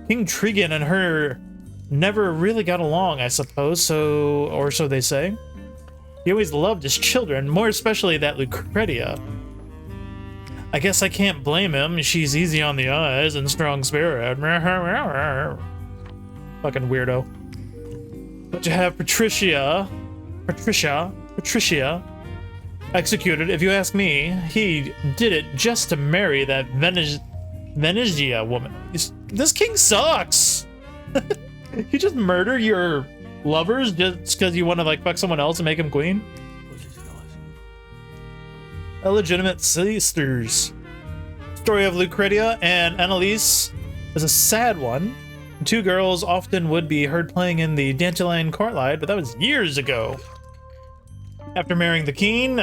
King Trigan and her never really got along, I suppose, or so they say. He always loved his children, more especially that Lucretia. I guess I can't blame him. She's easy on the eyes and strong spirit. Fucking weirdo. But you have Patricia executed. If you ask me, he did it just to marry that Venezia woman. This king sucks. You just murder your lovers just because you want to like fuck someone else and make him queen? Illegitimate sisters. Story of Lucretia and Annalise is a sad one. 2 girls often would be heard playing in the Dandelion courtyard, but that was years ago. After marrying the king,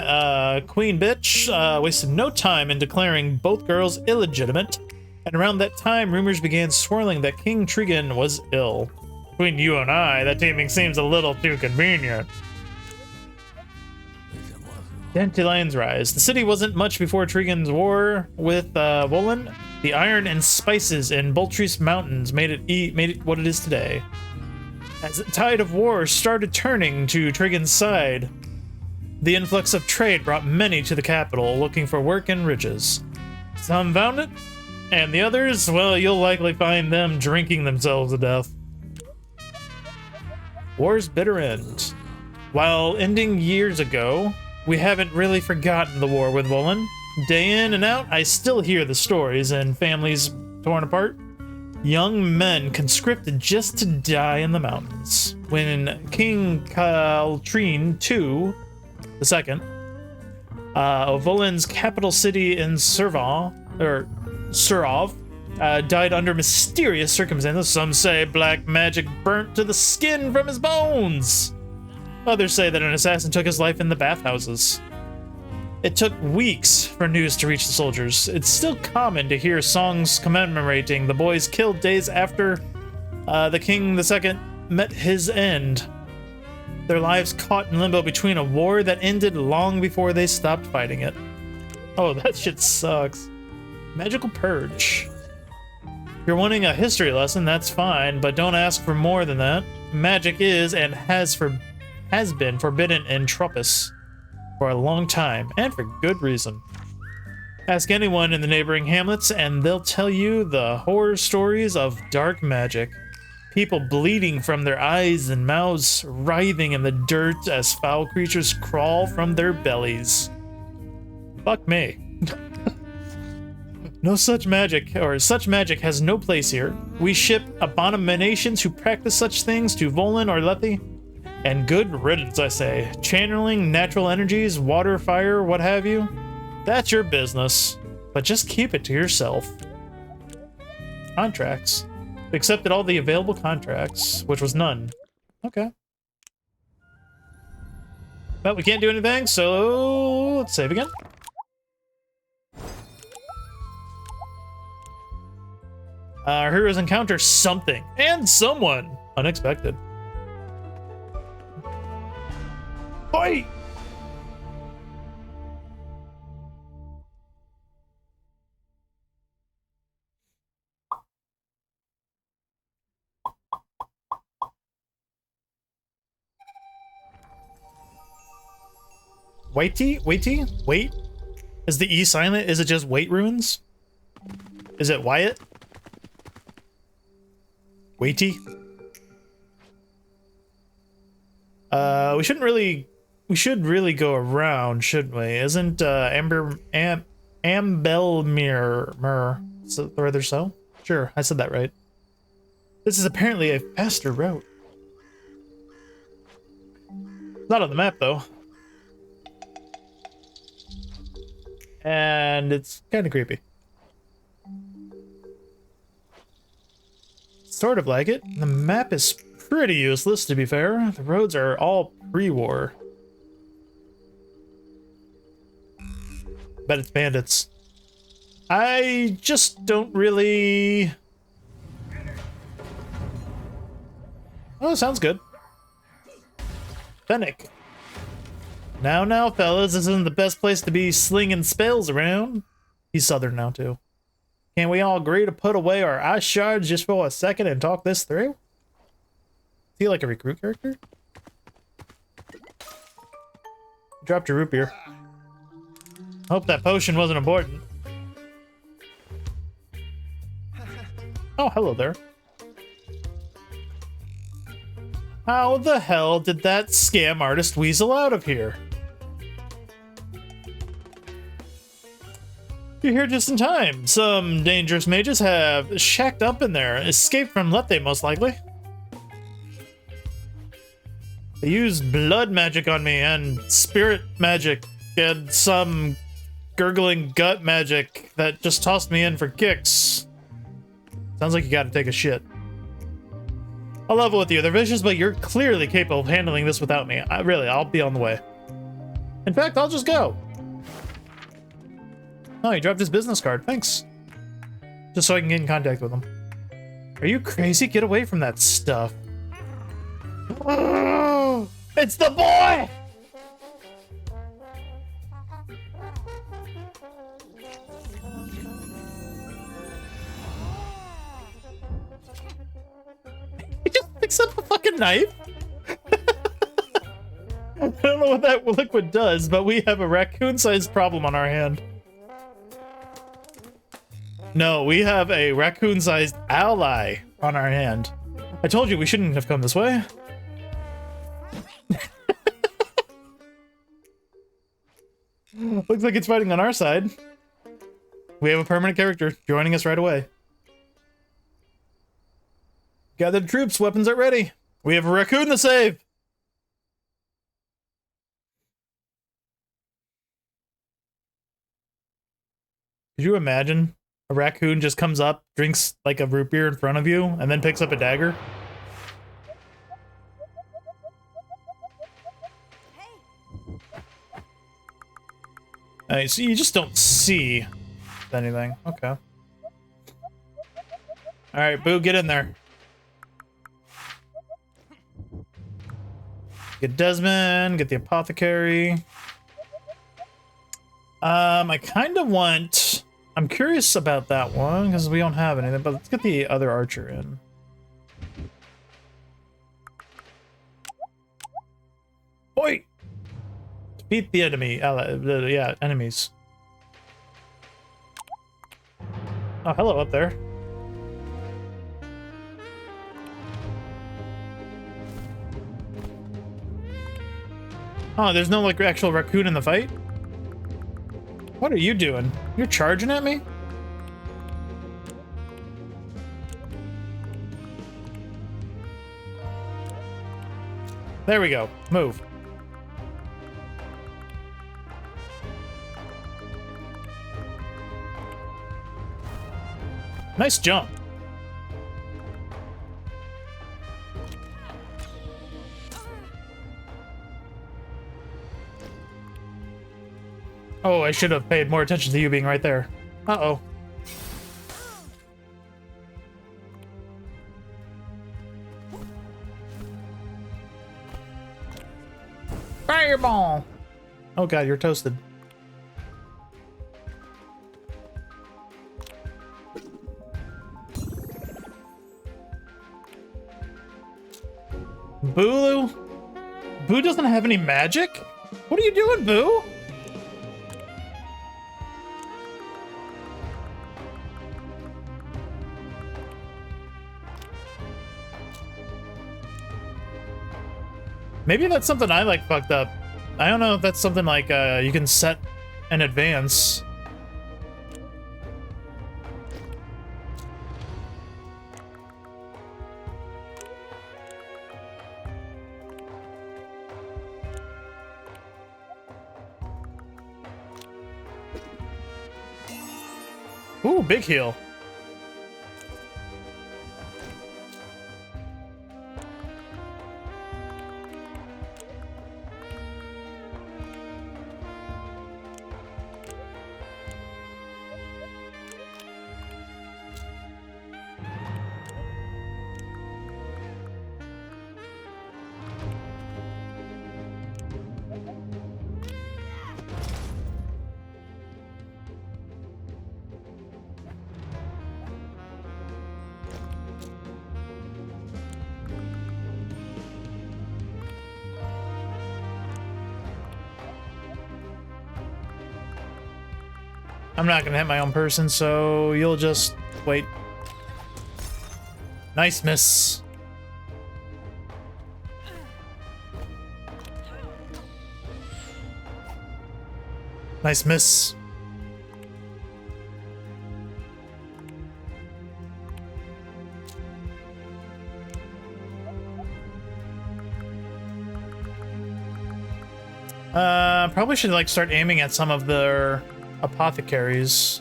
Queen Bitch wasted no time in declaring both girls illegitimate, and around that time, rumors began swirling that King Trigan was ill. Between you and I, that taming seems a little too convenient. Dandelion's rise. The city wasn't much before Trigan's war with Wolin. The iron and spices in Boltrease Mountains made it what it is today. As the tide of war started turning to Trigan's side, the influx of trade brought many to the capital looking for work and riches. Some found it, and the others, well, you'll likely find them drinking themselves to death. War's bitter end. While ending years ago, we haven't really forgotten the war with Wolin. Day in and out, I still hear the stories and families torn apart. Young men conscripted just to die in the mountains. When King Caltrine II, the second, of Volin's capital city in Surov, died under mysterious circumstances. Some say black magic burnt to the skin from his bones. Others say that an assassin took his life in the bathhouses. It took weeks for news to reach the soldiers. It's still common to hear songs commemorating the boys killed days after the King II met his end. their lives caught in limbo between a war that ended long before they stopped fighting it. Oh, that shit sucks. Magical Purge. If you're wanting a history lesson, that's fine, but don't ask for more than that. Magic is and has been forbidden in Tropus for a long time, and for good reason. Ask anyone in the neighboring hamlets, and they'll tell you the horror stories of dark magic. People bleeding from their eyes and mouths, writhing in the dirt as foul creatures crawl from their bellies. Fuck me. No such magic, or such magic has no place here. We ship abominations who practice such things to Volan or Lethe. And good riddance, I say. Channeling natural energies, water, fire, what have you. That's your business. But just keep it to yourself. Contracts. We accepted all the available contracts, which was none. Okay. But we can't do anything, so let's save again. Our heroes encounter something and someone unexpected. Fight! Waity? Wait? Is the E silent? Is it just wait runes? Is it Wyatt? Waity? We should really go around, shouldn't we? Isn't Ambelmir rather so? Sure, I said that right. This is apparently a faster route. Not on the map though. And it's kind of creepy. Sort of like it. The map is pretty useless, to be fair. The roads are all pre-war. Bet it's bandits. I just don't really... Oh, sounds good. Fennec. Now, fellas, this isn't the best place to be slinging spells around. He's southern now, too. Can we all agree to put away our ice shards just for a second and talk this through? Is he like a recruit character? Dropped your root beer. Hope that potion wasn't important. Oh, hello there. How the hell did that scam artist weasel out of here? You're here just in time. Some dangerous mages have shacked up in there. Escaped from Lethe, most likely. They used blood magic on me and spirit magic and some gurgling gut magic that just tossed me in for kicks. Sounds like you gotta take a shit. I'll level with you. They're vicious, but you're clearly capable of handling this without me. I'll be on the way. In fact, I'll just go. Oh, he dropped his business card. Thanks. Just so I can get in contact with him. Are you crazy? Get away from that stuff. Oh, it's the boy! He just picks up a fucking knife. I don't know what that liquid does, but we have a raccoon-sized problem on our hand. No, we have a raccoon-sized ally on our hand. I told you we shouldn't have come this way. Looks like it's fighting on our side. We have a permanent character joining us right away. Gather the troops, weapons are ready. We have a raccoon to save. Could you imagine? A raccoon just comes up, drinks like a root beer in front of you, and then picks up a dagger. So you just don't see anything. Okay. Alright, Boo, get in there. Get Desmond, get the apothecary. I kind of want... I'm curious about that one, because we don't have anything, but let's get the other archer in. Oi! Defeat the enemy. Yeah, enemies. Oh, hello up there. Oh, there's no, like, actual raccoon in the fight? What are you doing? You're charging at me? There we go. Move. Nice jump. Oh, I should have paid more attention to you being right there. Uh-oh. Fireball! Oh god, you're toasted. Boo? Boo doesn't have any magic? What are you doing, Boo? Maybe that's something I, like, fucked up. I don't know if that's something like you can set in advance. Ooh, big heal. I'm not gonna hit my own person, so you'll just wait. Nice miss. Nice miss. Probably should, like, start aiming at some of their apothecaries.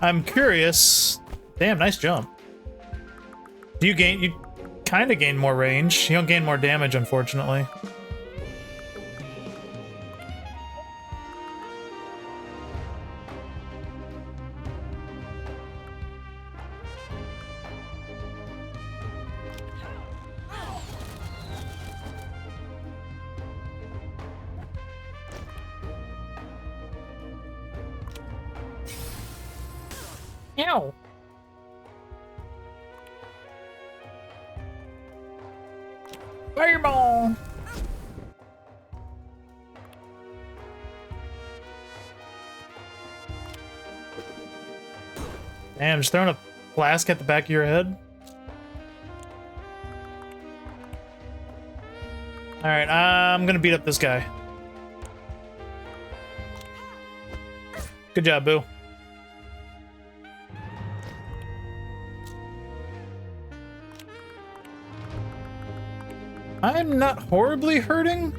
I'm curious. Damn, nice jump. Do you gain... You kind of gain more range. You don't gain more damage, unfortunately. Ow. Fireball. Damn, just throwing a flask at the back of your head. Alright, I'm gonna beat up this guy. Good job, Boo. I'm not horribly hurting.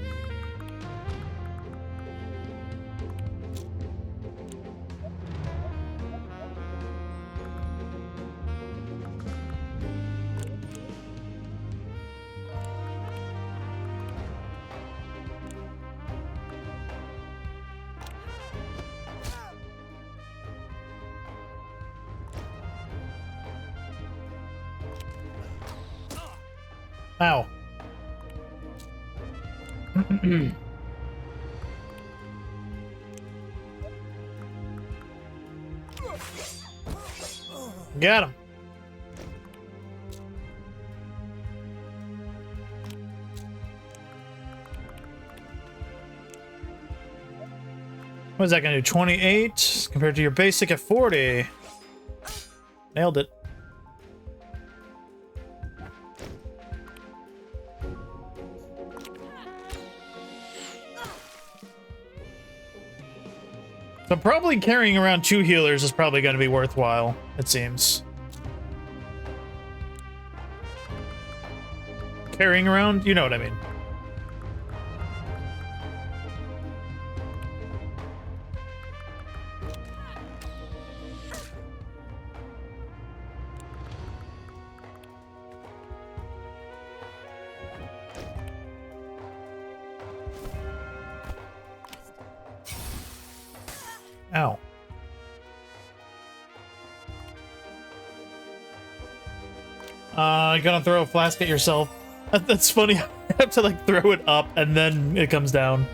Ow. Got him. What is that gonna do? 28 compared to your basic at 40. Nailed it. So probably carrying around 2 healers is probably going to be worthwhile, it seems. Carrying around, you know what I mean. Ow. You're gonna throw a flask at yourself. That's funny. I have to like throw it up and then it comes down.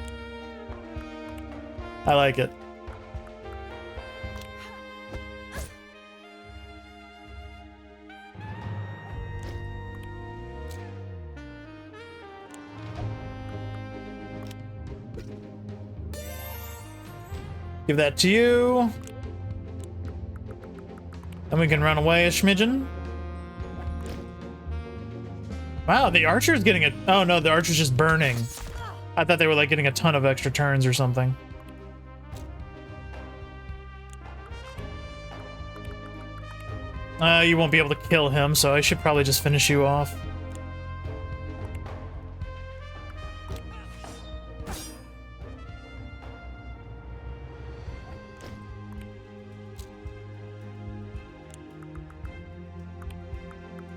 I like it. Give that to you. And we can run away a schmidgen. Wow, the archer's getting a... Oh no, the archer's just burning. I thought they were like getting a ton of extra turns or something. You won't be able to kill him, so I should probably just finish you off.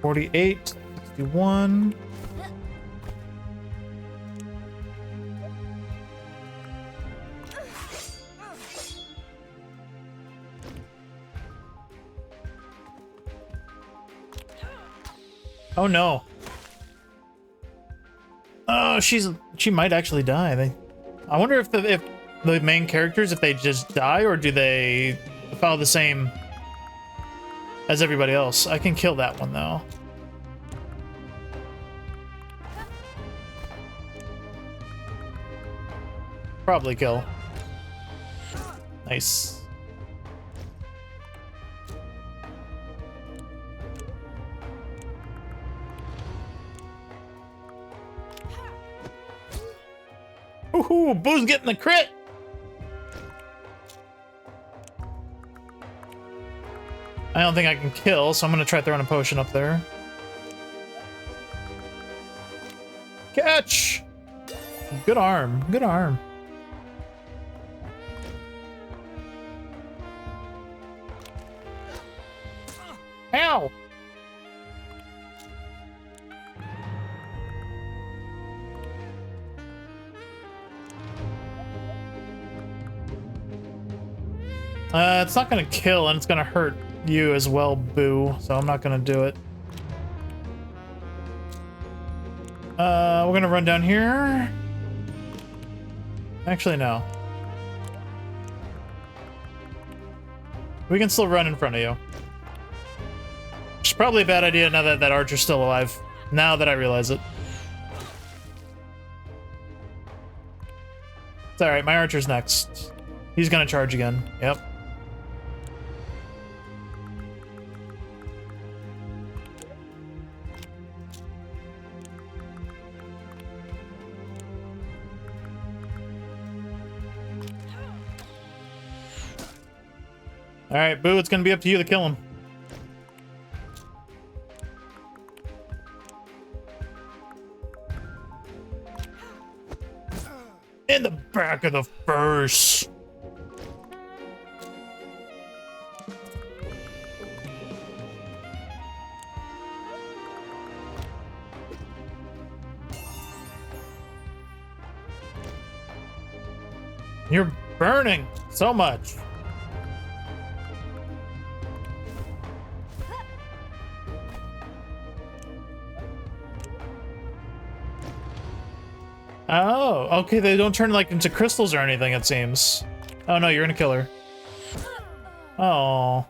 $48, $61. Oh no. Oh, she might actually die. I wonder if the main characters, if they just die or do they follow the same as everybody else. I can kill that one though. Probably kill. Nice. Ooh, Boo's getting the crit. I don't think I can kill, so I'm gonna try throwing a potion up there. Catch! Good arm, good arm. Ow! It's not gonna kill, and it's gonna hurt you as well, Boo, so I'm not gonna do it. We're gonna run down here. Actually, no. We can still run in front of you. Which is probably a bad idea now that that archer's still alive. Now that I realize it. It's alright, my archer's next. He's gonna charge again. Yep. Alright, Boo, it's gonna be up to you to kill him. In the back of the first. You're burning so much. Oh, okay, they don't turn like into crystals or anything, it seems. Oh no, you're gonna kill her. Oh.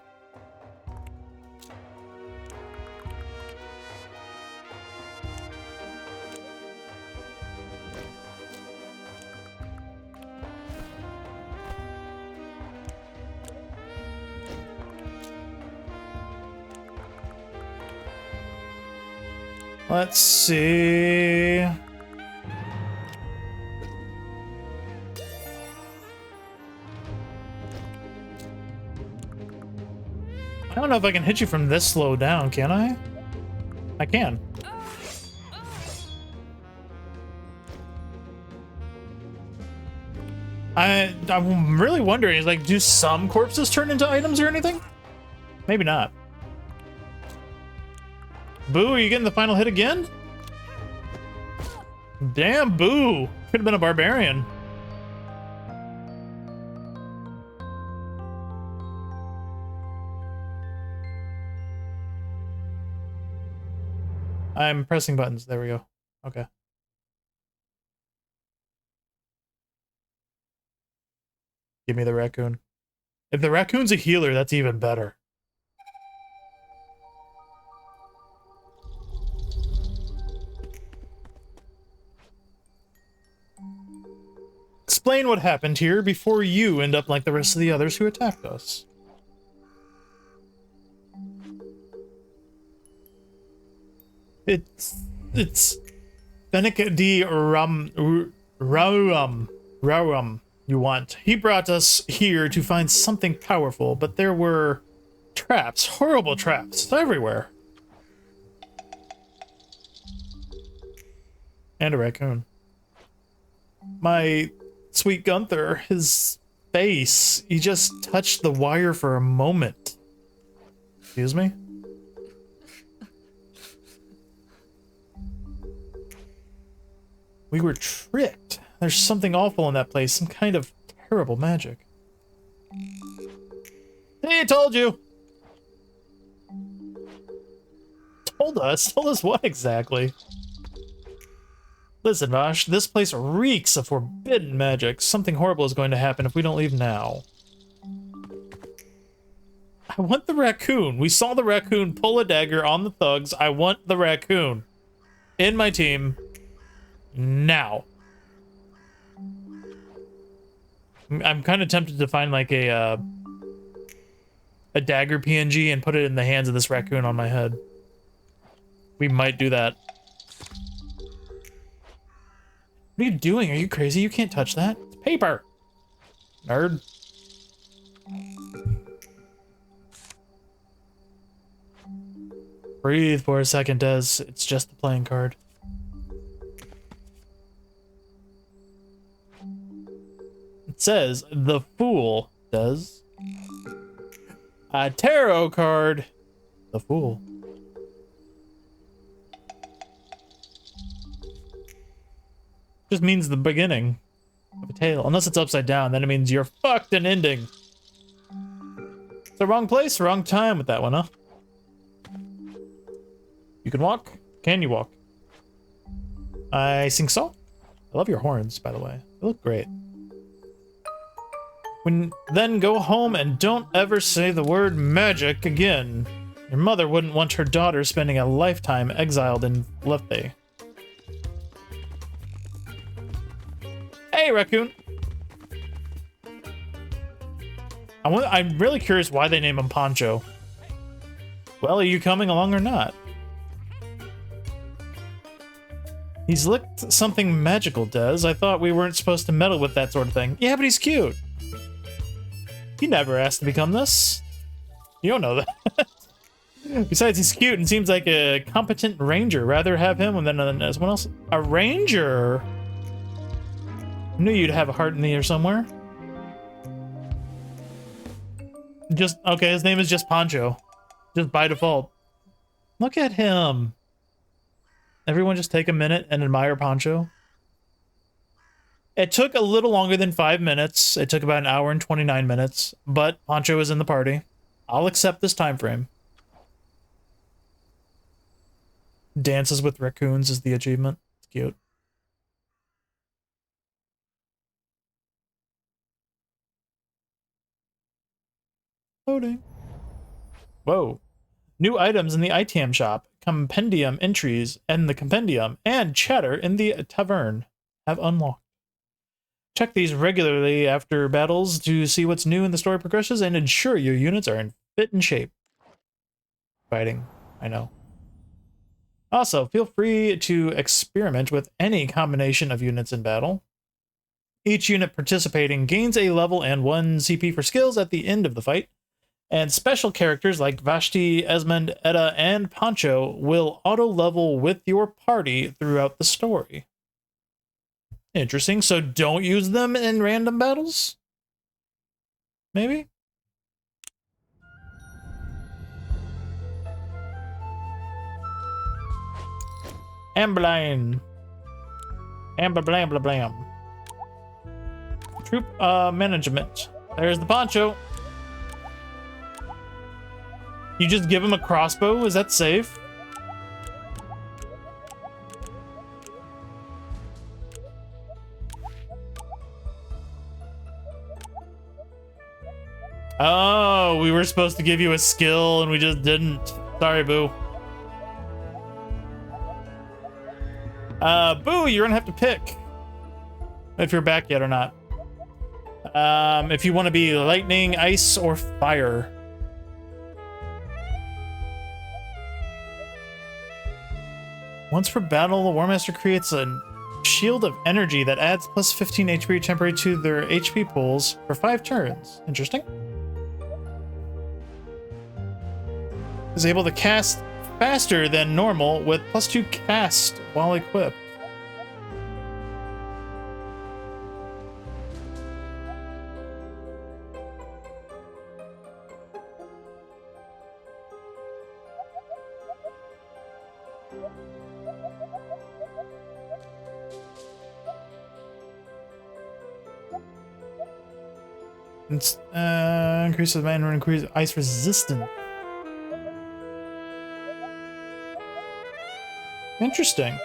Let's see. I don't know if I can hit you from this low down, can I? I can. I'm really wondering, is like, do some corpses turn into items or anything? Maybe not. Boo, are you getting the final hit again? Damn, Boo. Could have been a barbarian. I'm pressing buttons. There we go. Okay. Give me the raccoon. If the raccoon's a healer, that's even better. Explain what happened here before you end up like the rest of the others who attacked us. It's Benek di Rawam you want. He brought us here to find something powerful, but there were traps, horrible traps, everywhere. And a raccoon. My sweet Gunther, his face, he just touched the wire for a moment. Excuse me? We were tricked. There's something awful in that place, some kind of terrible magic. Hey, I told you! Told us? Told us what exactly? Listen, Vash, this place reeks of forbidden magic. Something horrible is going to happen if we don't leave now. I want the raccoon. We saw the raccoon pull a dagger on the thugs. I want the raccoon in my team now. I'm kind of tempted to find like a dagger PNG and put it in the hands of this raccoon on my head. We might do that. What are you doing? Are you crazy? You can't touch that. It's paper. Nerd. Breathe for a second, Des. It's just the playing card. It says, the Fool, Des. A tarot card. The Fool. Just means the beginning of a tale. Unless it's upside down, then it means you're fucked and ending. It's the wrong place, wrong time with that one, huh? You can walk? Can you walk? I think so. I love your horns, by the way. They look great. Then go home and don't ever say the word magic again. Your mother wouldn't want her daughter spending a lifetime exiled in Lethe. Hey, Raccoon! I'm really curious why they name him Poncho. Well, are you coming along or not? He's licked something magical, Des. I thought we weren't supposed to meddle with that sort of thing. Yeah, but he's cute. He never asked to become this. You don't know that. Besides, he's cute and seems like a competent ranger. Rather have him than someone else. A ranger? I knew you'd have a heart in the air somewhere. Just, okay, his name is just Poncho. Just by default. Look at him. Everyone just take a minute and admire Poncho. It took a little longer than 5 minutes. It took about an hour and 29 minutes, but Poncho is in the party. I'll accept this time frame. Dances with raccoons is the achievement. It's cute. Loading. Whoa. New items in the item shop, compendium entries in the compendium, and chatter in the tavern have unlocked. Check these regularly after battles to see what's new in the story progresses and ensure your units are in fit and shape. Fighting, I know. Also, feel free to experiment with any combination of units in battle. Each unit participating gains a level and 1 CP for skills at the end of the fight. And special characters like Vashti, Esmond, Etta, and Pancho will auto-level with your party throughout the story. Interesting. So don't use them in random battles? Maybe? Amberline. Amber blam blam blam. Troop management. There's the Pancho. You just give him a crossbow? Is that safe? Oh, we were supposed to give you a skill and we just didn't. Sorry, Boo. Boo, you're gonna have to pick if you're back yet or not. If you want to be lightning, ice, or fire. Once per battle, the War Master creates a shield of energy that adds plus 15 HP temporary to their HP pools for 5 turns. Interesting. Is able to cast faster than normal with plus 2 cast while equipped. Increases mana and increases ice resistance. Interesting.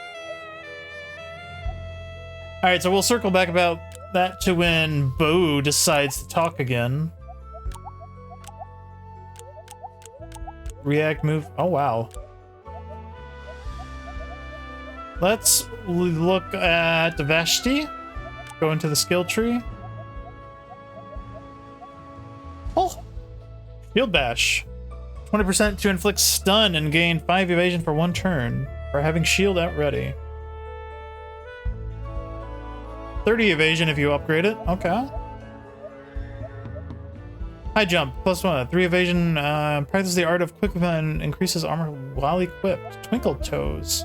Alright, so we'll circle back about that to when Bo decides to talk again. React move. Oh, wow. Let's look at Vashti. Go into the skill tree. Oh! Shield Bash. 20% to inflict stun and gain 5 evasion for 1 turn. For having shield out ready. 30 evasion if you upgrade it. Okay. High jump, +1. 3 evasion. Practice the art of quick and increases armor while equipped. Twinkle toes.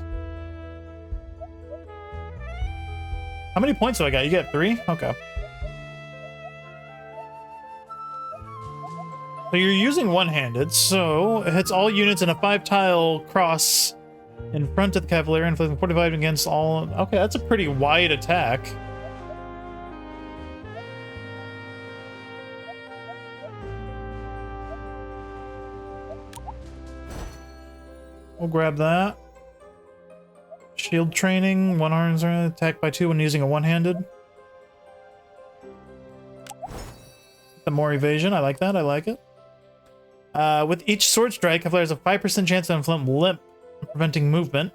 How many points do I got? You get 3? Okay. So you're using one-handed, so it hits all units in a 5-tile cross in front of the Cavalier, inflicting 45 against all. Okay, that's a pretty wide attack. We'll grab that. Shield training, 1 arm attack by 2 when using a one-handed. The more evasion, I like that, I like it. With each sword strike, Cavalier has a 5% chance to inflict limp, preventing movement.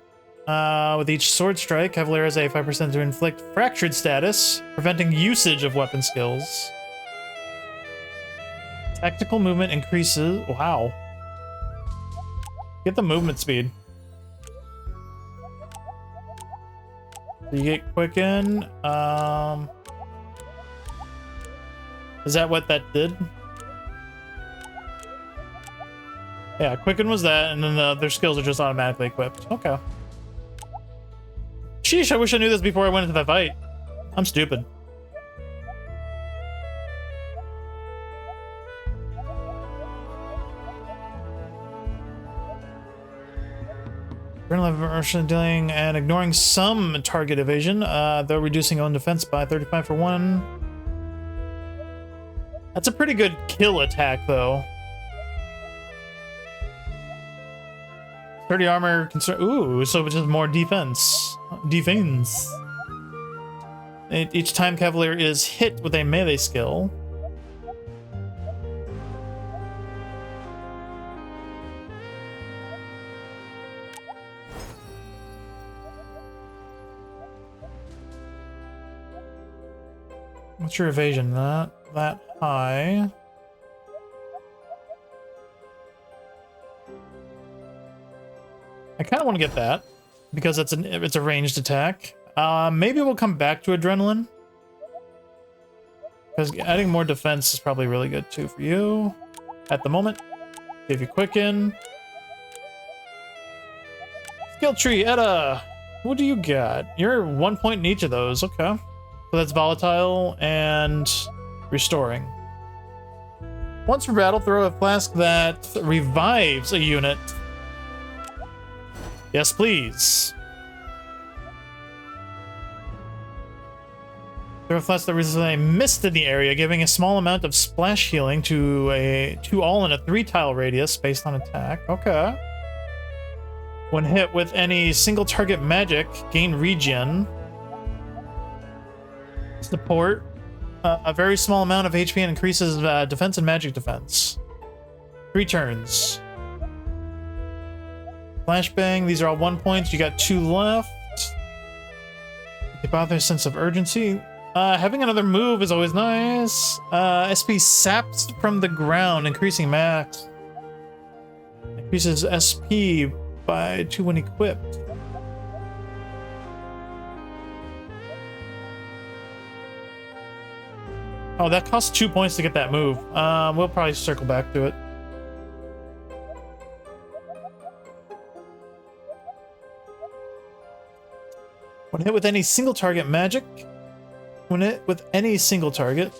With each sword strike, Cavalier has a 5% to inflict fractured status, preventing usage of weapon skills. Tactical movement increases. Wow. Get the movement speed. So you get quicken. Is that what that did? Yeah, quicken was that, and then their skills are just automatically equipped. Okay. Sheesh, I wish I knew this before I went into that fight. I'm stupid. Version dealing and ignoring some target evasion, though reducing own defense by 35 for 1. That's a pretty good kill attack, though. 30 armor, ooh, so it's just more defense. Defense. Each time Cavalier is hit with a melee skill. What's your evasion? Not that high. I kind of want to get that because it's a ranged attack. Maybe we'll come back to adrenaline because adding more defense is probably really good too for you at the moment. Give you quicken. Skill tree, Edda. What do you got? You're 1 point in each of those. Okay. So that's volatile and restoring. Once per battle, throw a flask that revives a unit. Yes, please. Throw a flask that resists a mist in the area, giving a small amount of splash healing to all in a 3-tile radius based on attack. Okay. When hit with any single target magic, gain regen. Support. A very small amount of HP and increases defense and magic defense. 3 turns. Flashbang. These are all 1 points. You got 2 left. Keep out their sense of urgency. Having another move is always nice. SP saps from the ground, increasing max. Increases SP by 2 when equipped. Oh, that costs 2 points to get that move. We'll probably circle back to it. When hit with any single target magic. When hit with any single target.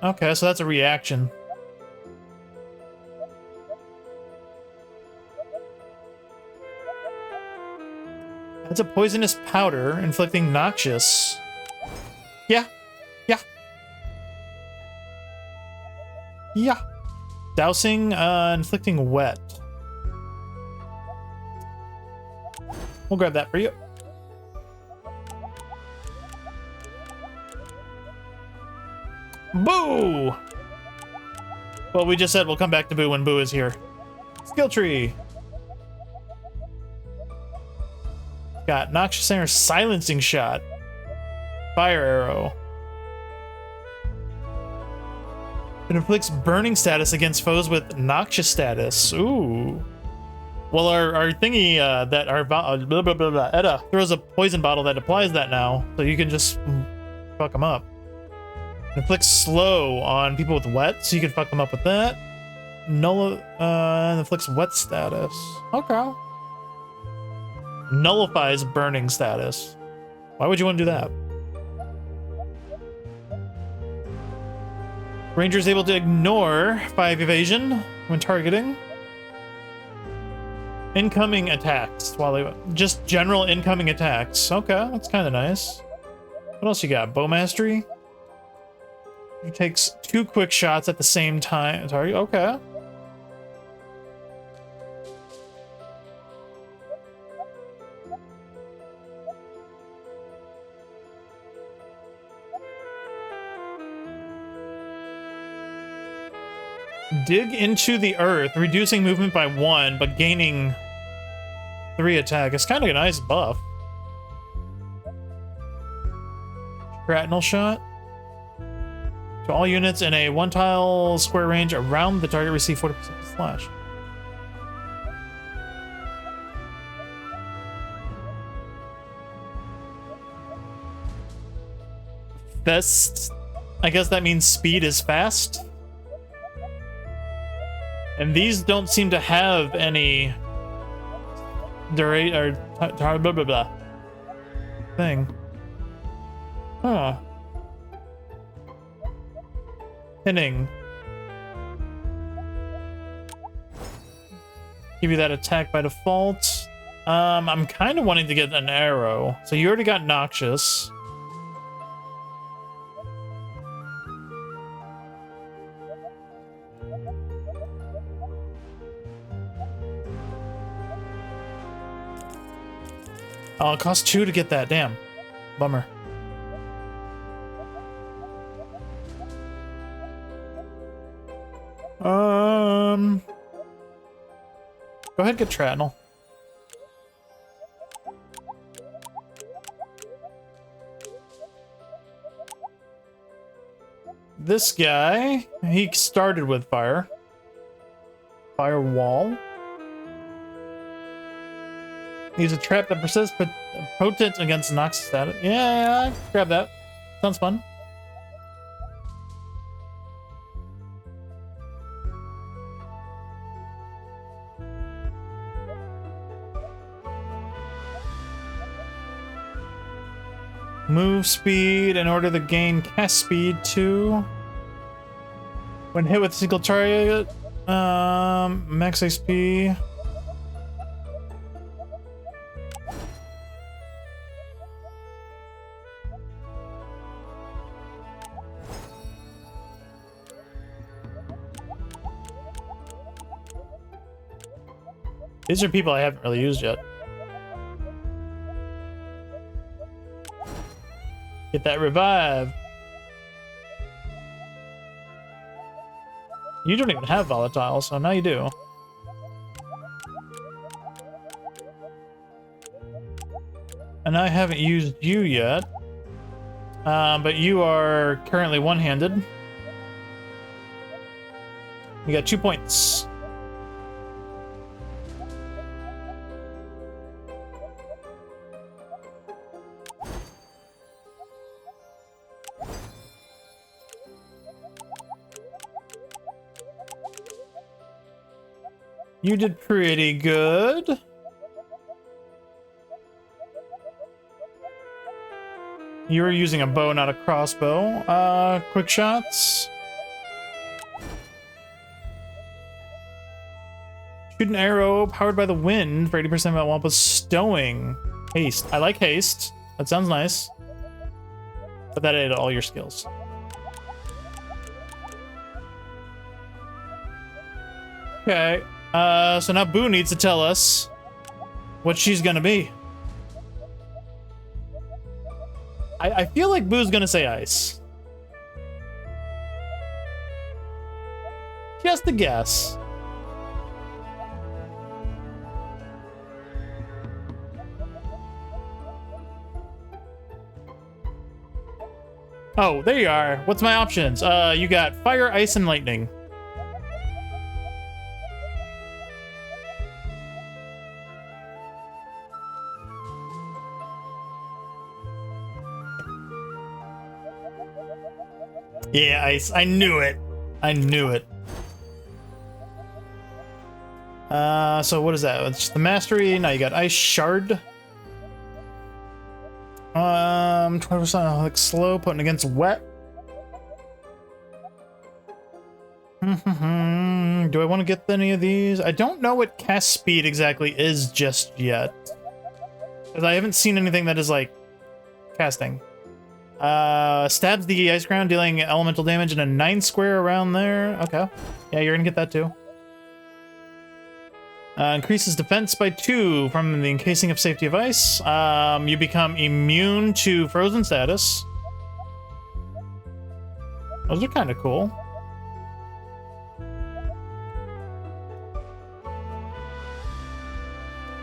Okay, so that's a reaction. It's a poisonous powder, inflicting noxious. Yeah. Yeah. Yeah. Dousing, inflicting wet. We'll grab that for you. Boo! Well, we just said we'll come back to Boo when Boo is here. Skill tree. Got Noxious Air Silencing Shot. Fire Arrow. It inflicts burning status against foes with noxious status. Ooh. Well, our thingy, Edda throws a poison bottle that applies that now, so you can just fuck them up. It inflicts slow on people with wet, so you can fuck them up with that. Inflicts wet status. Okay. Nullifies burning status. Why would you want to do that? Ranger is able to ignore 5 evasion when targeting. Incoming attacks while they just general incoming attacks. Okay, that's kind of nice. What else you got? Bow mastery. He takes 2 quick shots at the same time. Target. Okay. Dig into the earth, reducing movement by 1, but gaining 3 attack. It's kind of a nice buff. Shrapnel shot. To all units in a 1-tile square range around the target receive 40% slash. Best. I guess that means speed is fast. And these don't seem to have any blah blah blah thing. Huh. Pinning. Give you that attack by default. I'm kind of wanting to get an arrow. So you already got noxious. Oh, it costs 2 to get that. Damn. Bummer. Go ahead and get Shrapnel. this guy, he started with fire. Firewall. He's a trap that persists, but potent against Nox status. Yeah, grab that. Sounds fun. Move speed in order to gain cast speed too. When hit with a single target, max XP. These are people I haven't really used yet. Get that revive. You don't even have volatile, so now you do. And I haven't used you yet. But you are currently one-handed. You got 2 points. You did pretty good. You were using a bow, not a crossbow. Quick shots. Shoot an arrow powered by the wind for 80% of Wampa's stowing. Haste. I like haste. That sounds nice. Put that into all your skills. Okay. So now Boo needs to tell us what she's gonna be. I feel like Boo's gonna say ice. Just a guess. Oh, there you are. What's my options? You got fire, ice, and lightning. Yeah, ice. I knew it. I knew it. So what is that? It's just the mastery. Now you got ice shard. 20% like slow, putting against wet. Do I want to get any of these? I don't know what cast speed exactly is just yet, because I haven't seen anything that is like casting. Stabs the ice ground, dealing elemental damage in a 9 square around there. Okay. Yeah, you're gonna get that too. Increases defense by 2 from the encasing of safety of ice. You become immune to frozen status. Those are kind of cool.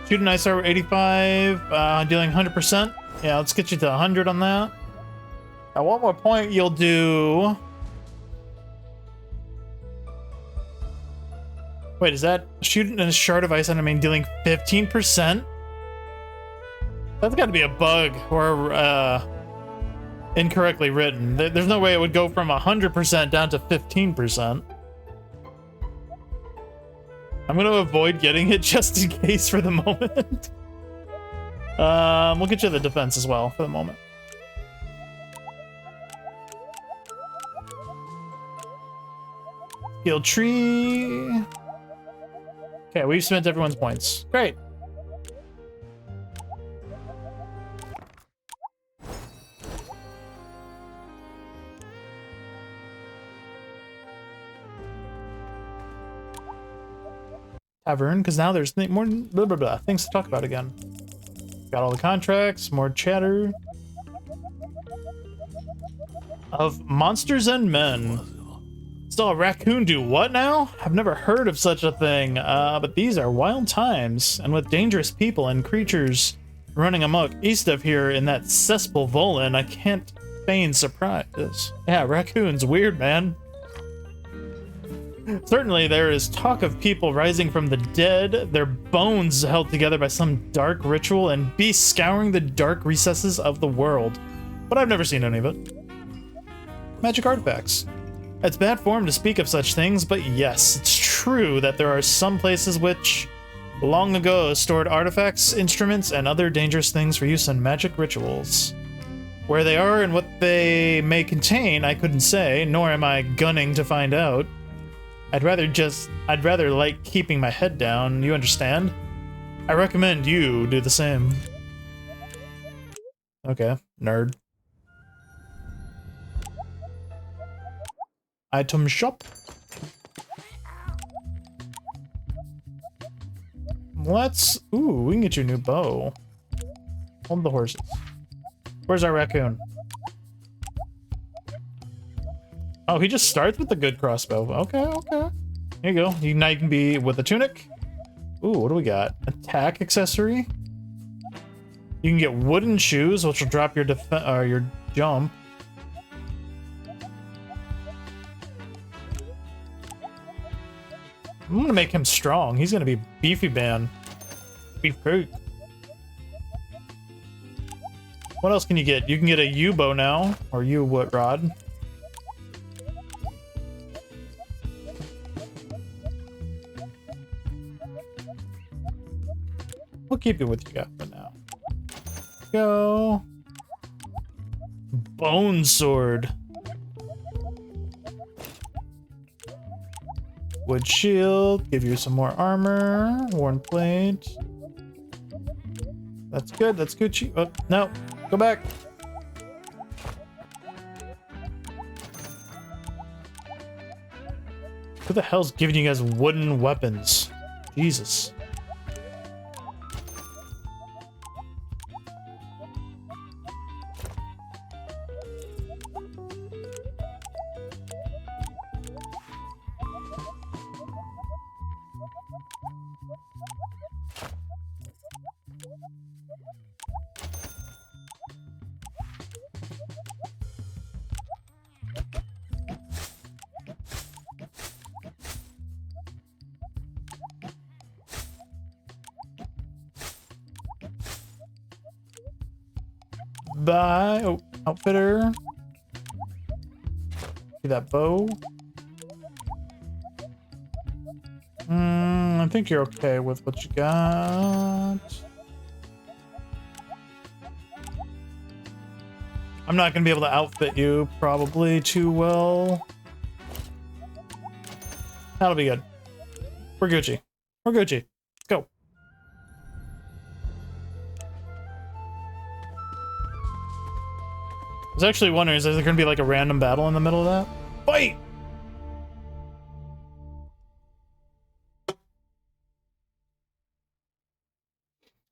Shoot an ice arrow 85, dealing 100%. Yeah, let's get you to 100 on that. At one more point, you'll do... Wait, is that shooting a shard of ice enemy dealing 15%? That's got to be a bug or incorrectly written. There's no way it would go from 100% down to 15%. I'm going to avoid getting it just in case for the moment. We'll get you the defense as well for the moment. Skill tree. Okay, we've spent everyone's points. Great. Tavern, because now there's more blah, blah, blah, things to talk about again. Got all the contracts, more chatter. Of monsters and men. Saw a raccoon do what now? I've never heard of such a thing, but these are wild times, and with dangerous people and creatures running amok east of here in that cesspool Volan, I can't feigned surprise. Yeah, raccoons, weird, man. Certainly there is talk of people rising from the dead, their bones held together by some dark ritual, and beasts scouring the dark recesses of the world. But I've never seen any of it. Magic artifacts. It's bad form to speak of such things, but yes, it's true that there are some places which, long ago, stored artifacts, instruments, and other dangerous things for use in magic rituals. Where they are and what they may contain, I couldn't say, nor am I gunning to find out. I'd rather like keeping my head down, you understand? I recommend you do the same. Okay, nerd. Item shop. Ooh, we can get you a new bow. Hold the horses. Where's our raccoon? Oh, he just starts with the good crossbow. Okay, okay. Here you go. Now you can be with a tunic. Ooh, what do we got? Attack accessory. You can get wooden shoes, which will drop your your jump. I'm gonna make him strong. He's gonna be beefy man. Beef cake. What else can you get? You can get a U-bow now, or U-what rod. We'll keep you with you guys for now. Go. Bone sword. Wood shield. Give you some more armor. Worn plate. That's good. That's Gucci. Oh, no. Go back. Who the hell's giving you guys wooden weapons? Jesus. Bye. Oh, outfitter. See that bow? I think you're okay with what you got. I'm not gonna be able to outfit you probably too well. That'll be good. We're Gucci. We're Gucci. Let's go. I was actually wondering, is there gonna be like a random battle in the middle of that? Fight!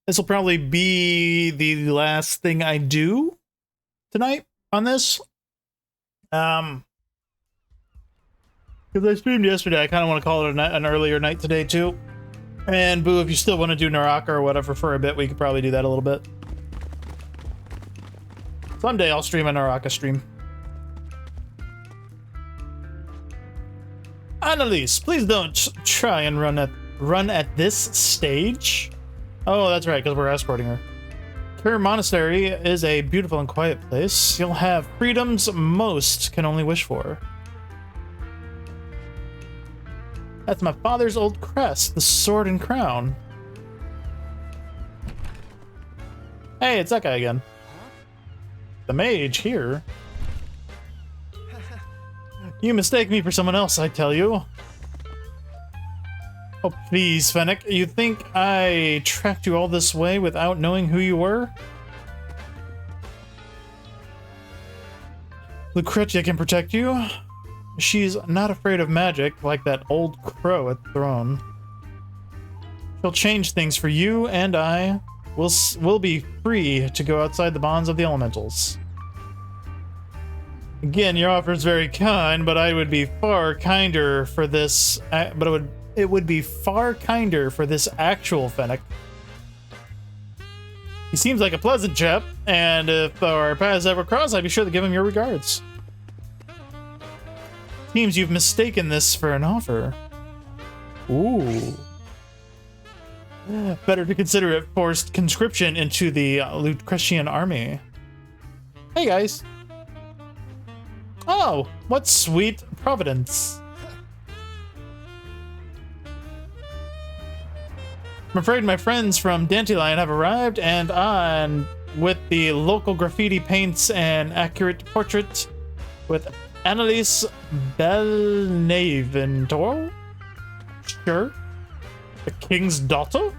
This will probably be the last thing I do tonight on this. Because I streamed yesterday, I kind of want to call it an earlier night today too. And Boo, if you still want to do Naraka or whatever for a bit, we could probably do that a little bit. Someday I'll stream a Naraka stream. Annalise, please don't try and run at this stage. Oh, that's right, because we're escorting her. Her monastery is a beautiful and quiet place. You'll have freedoms most can only wish for. That's my father's old crest, the sword and crown. Hey, it's that guy again. The mage here. You mistake me for someone else, I tell you. Oh, please, Fennec. You think I tracked you all this way without knowing who you were? Lucretia can protect you. She's not afraid of magic like that old crow at the throne. She'll change things for you, and I will be free to go outside the bonds of the elementals. Again, your offer is very kind, but I would be far kinder for this. It would be far kinder for this actual Fennec. He seems like a pleasant chap, and if our paths ever cross, I'd be sure to give him your regards. Seems you've mistaken this for an offer. Ooh. Better to consider it forced conscription into the Lucretian army. Hey, guys. Oh, what sweet providence. I'm afraid my friends from Dandelion have arrived, and on with the local graffiti paints and accurate portrait with Annalise Belnaventoro? Sure. The king's daughter?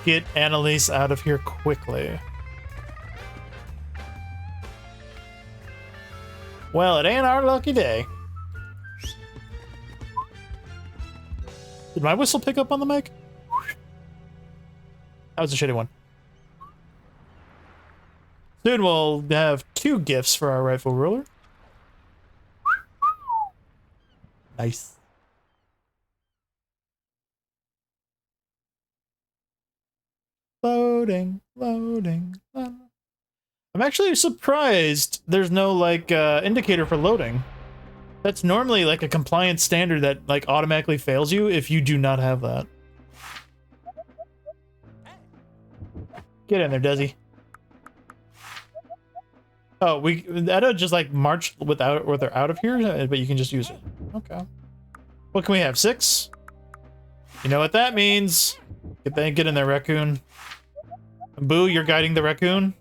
Get Annalise out of here quickly. Well, it ain't our lucky day. Did my whistle pick up on the mic? That was a shitty one. Soon we'll have 2 gifts for our rightful ruler. Nice. Loading, loading, loading. I'm actually surprised there's no, like, indicator for loading. That's normally, like, a compliance standard that, like, automatically fails you if you do not have that. Get in there, Desi. Oh, Edda just, like, marched without or they're out of here, but you can just use it. Okay. What can we have? 6? You know what that means. Get in there, Raccoon. Boo, you're guiding the Raccoon.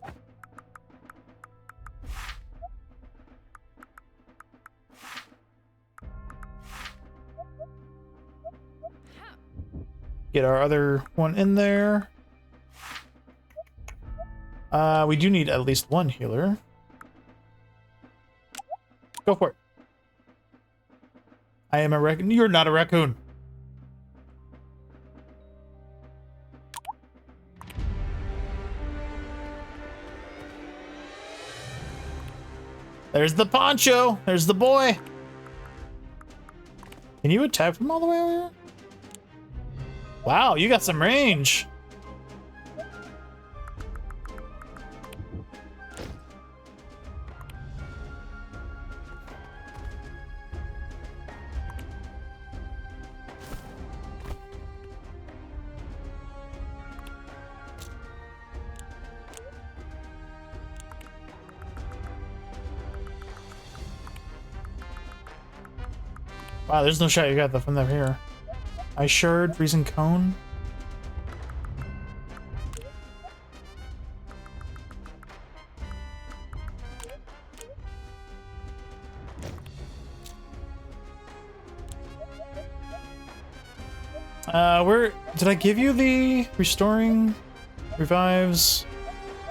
Get our other one in there. We do need at least 1 healer. Go for it. I am a raccoon. You're not a raccoon. There's the poncho. There's the boy. Can you attack from all the way over here? Wow, you got some range. Wow, there's no shot you got that from up here. Ice Shard, Freezing Cone. Where did I give you the restoring revives?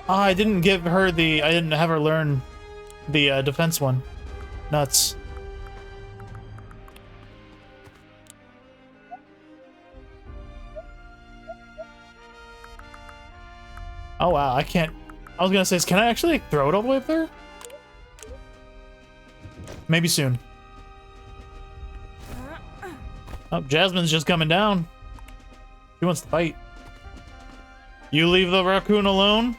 Ah, I didn't give her the. I didn't have her learn the defense one. Nuts. Oh wow, I can't. I was gonna say, can I actually throw it all the way up there? Maybe soon. Oh, Jasmine's just coming down. She wants to fight. You leave the raccoon alone?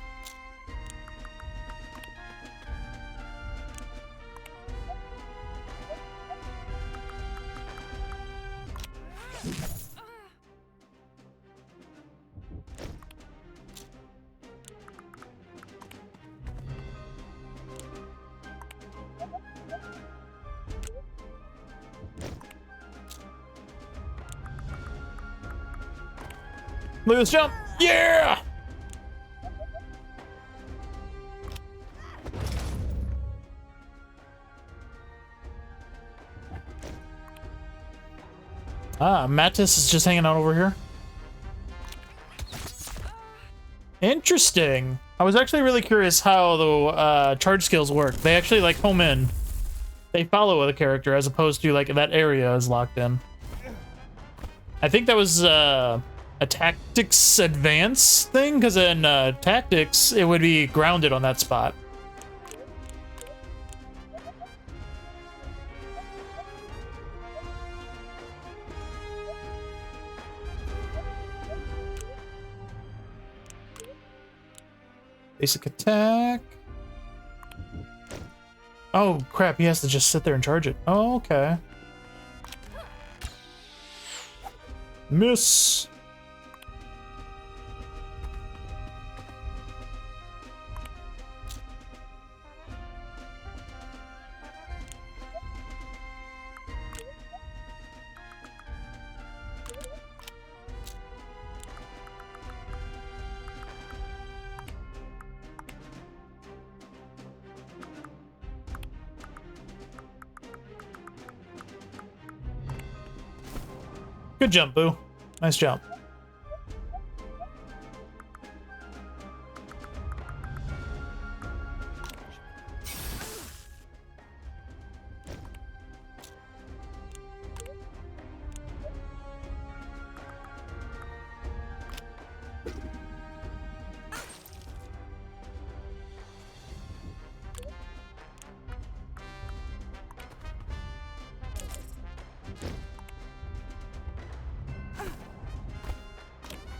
Look at this jump! Yeah! Ah, Mattis is just hanging out over here. Interesting. I was actually really curious how the charge skills work. They actually like home in. They follow the character as opposed to like that area is locked in. I think that was a tactics advance thing, because in tactics it would be grounded on that spot. Basic attack. Oh, crap. He has to just sit there and charge it. Oh, okay. Miss. Good jump, Boo. Nice jump.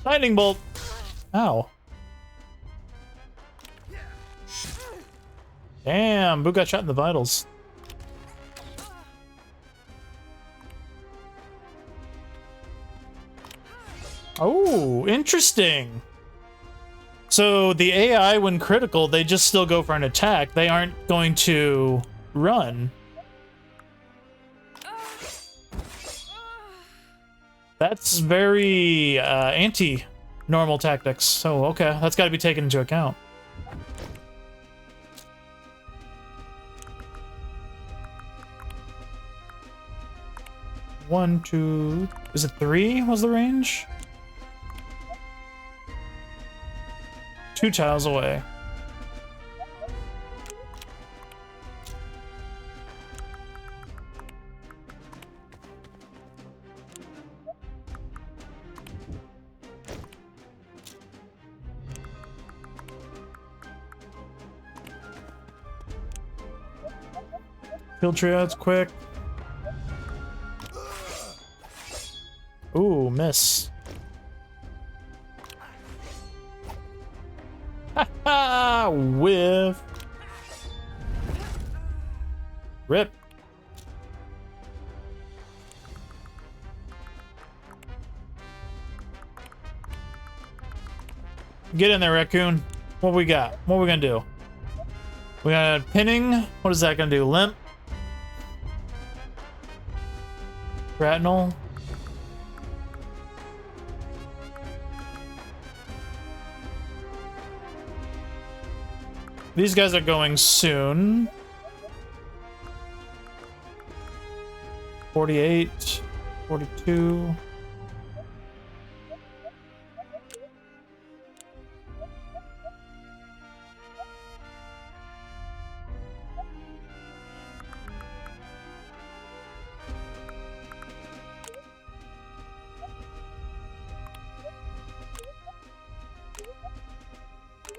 Lightning bolt. Ow. Damn, Boo got shot in the vitals. Oh, interesting. So the AI, when critical, they just still go for an attack. They aren't going to run. That's very anti-normal tactics. So, okay, that's got to be taken into account. One, two... Is it 3 was the range? 2 tiles away. Field triads quick. Ooh, miss. Ha ha! Whiff. Rip. Get in there, Raccoon. What we got? What are we gonna do? We got pinning. What is that gonna do? Limp. Ratnel. These guys are going soon. 48, 42.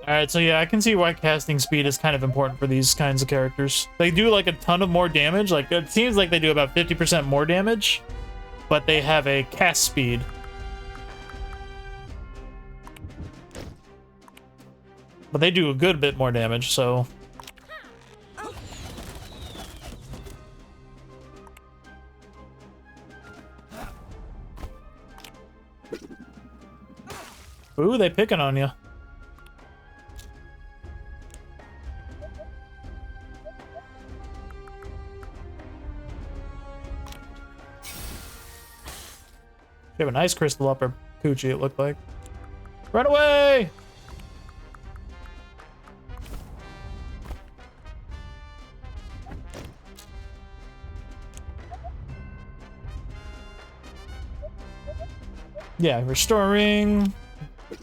Alright, so yeah, I can see why casting speed is kind of important for these kinds of characters. They do like a ton of more damage, like it seems like they do about 50% more damage, but they have a cast speed. But they do a good bit more damage, so... Ooh, they picking on you. You have a nice crystal up her coochie, it looked like. Run away! Yeah, restoring.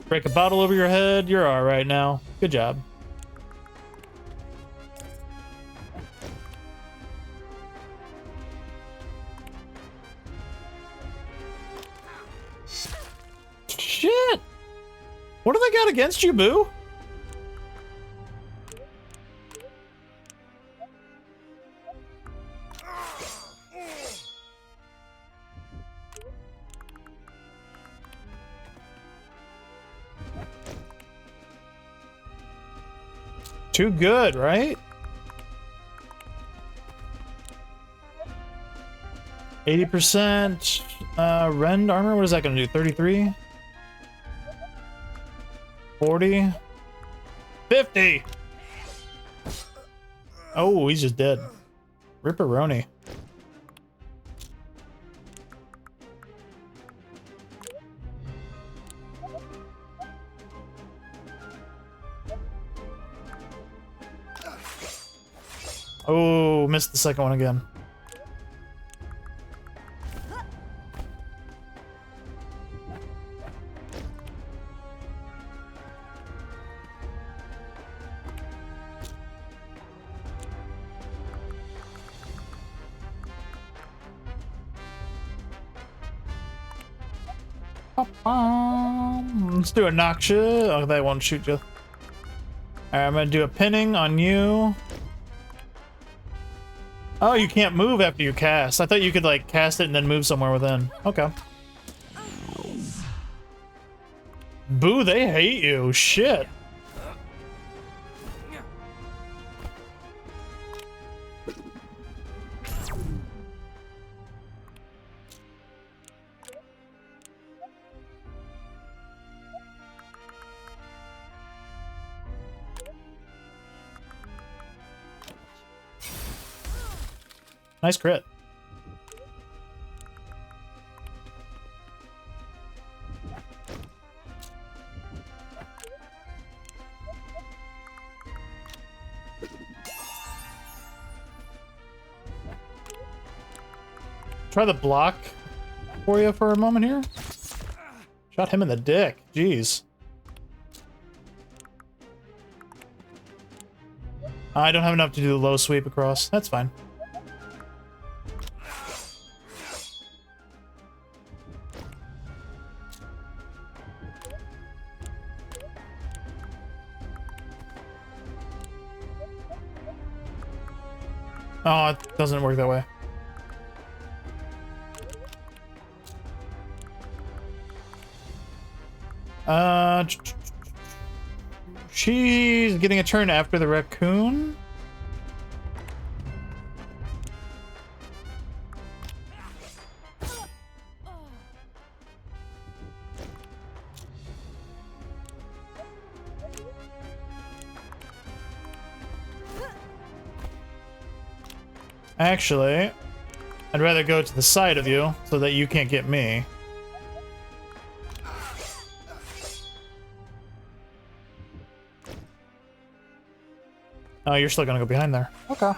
Break a bottle over your head. You're all right now. Good job. Shit! What do they got against you, Boo? Too good, right? 80% rend armor. What is that going to do? 33? 40? 50! Oh, he's just dead. Ripperoni. Oh, missed the second one again. Let's do a Noxia. Oh, they won't shoot you. Alright, I'm gonna do a pinning on you. Oh, you can't move after you cast. I thought you could, like, cast it and then move somewhere within. Okay. Boo, they hate you. Shit. Nice crit. Try the block for you for a moment here. Shot him in the dick. Jeez. I don't have enough to do the low sweep across. That's fine. Oh, it doesn't work that way. She's getting a turn after the raccoon. Actually, I'd rather go to the side of you so that you can't get me. Oh, you're still gonna go behind there. Okay.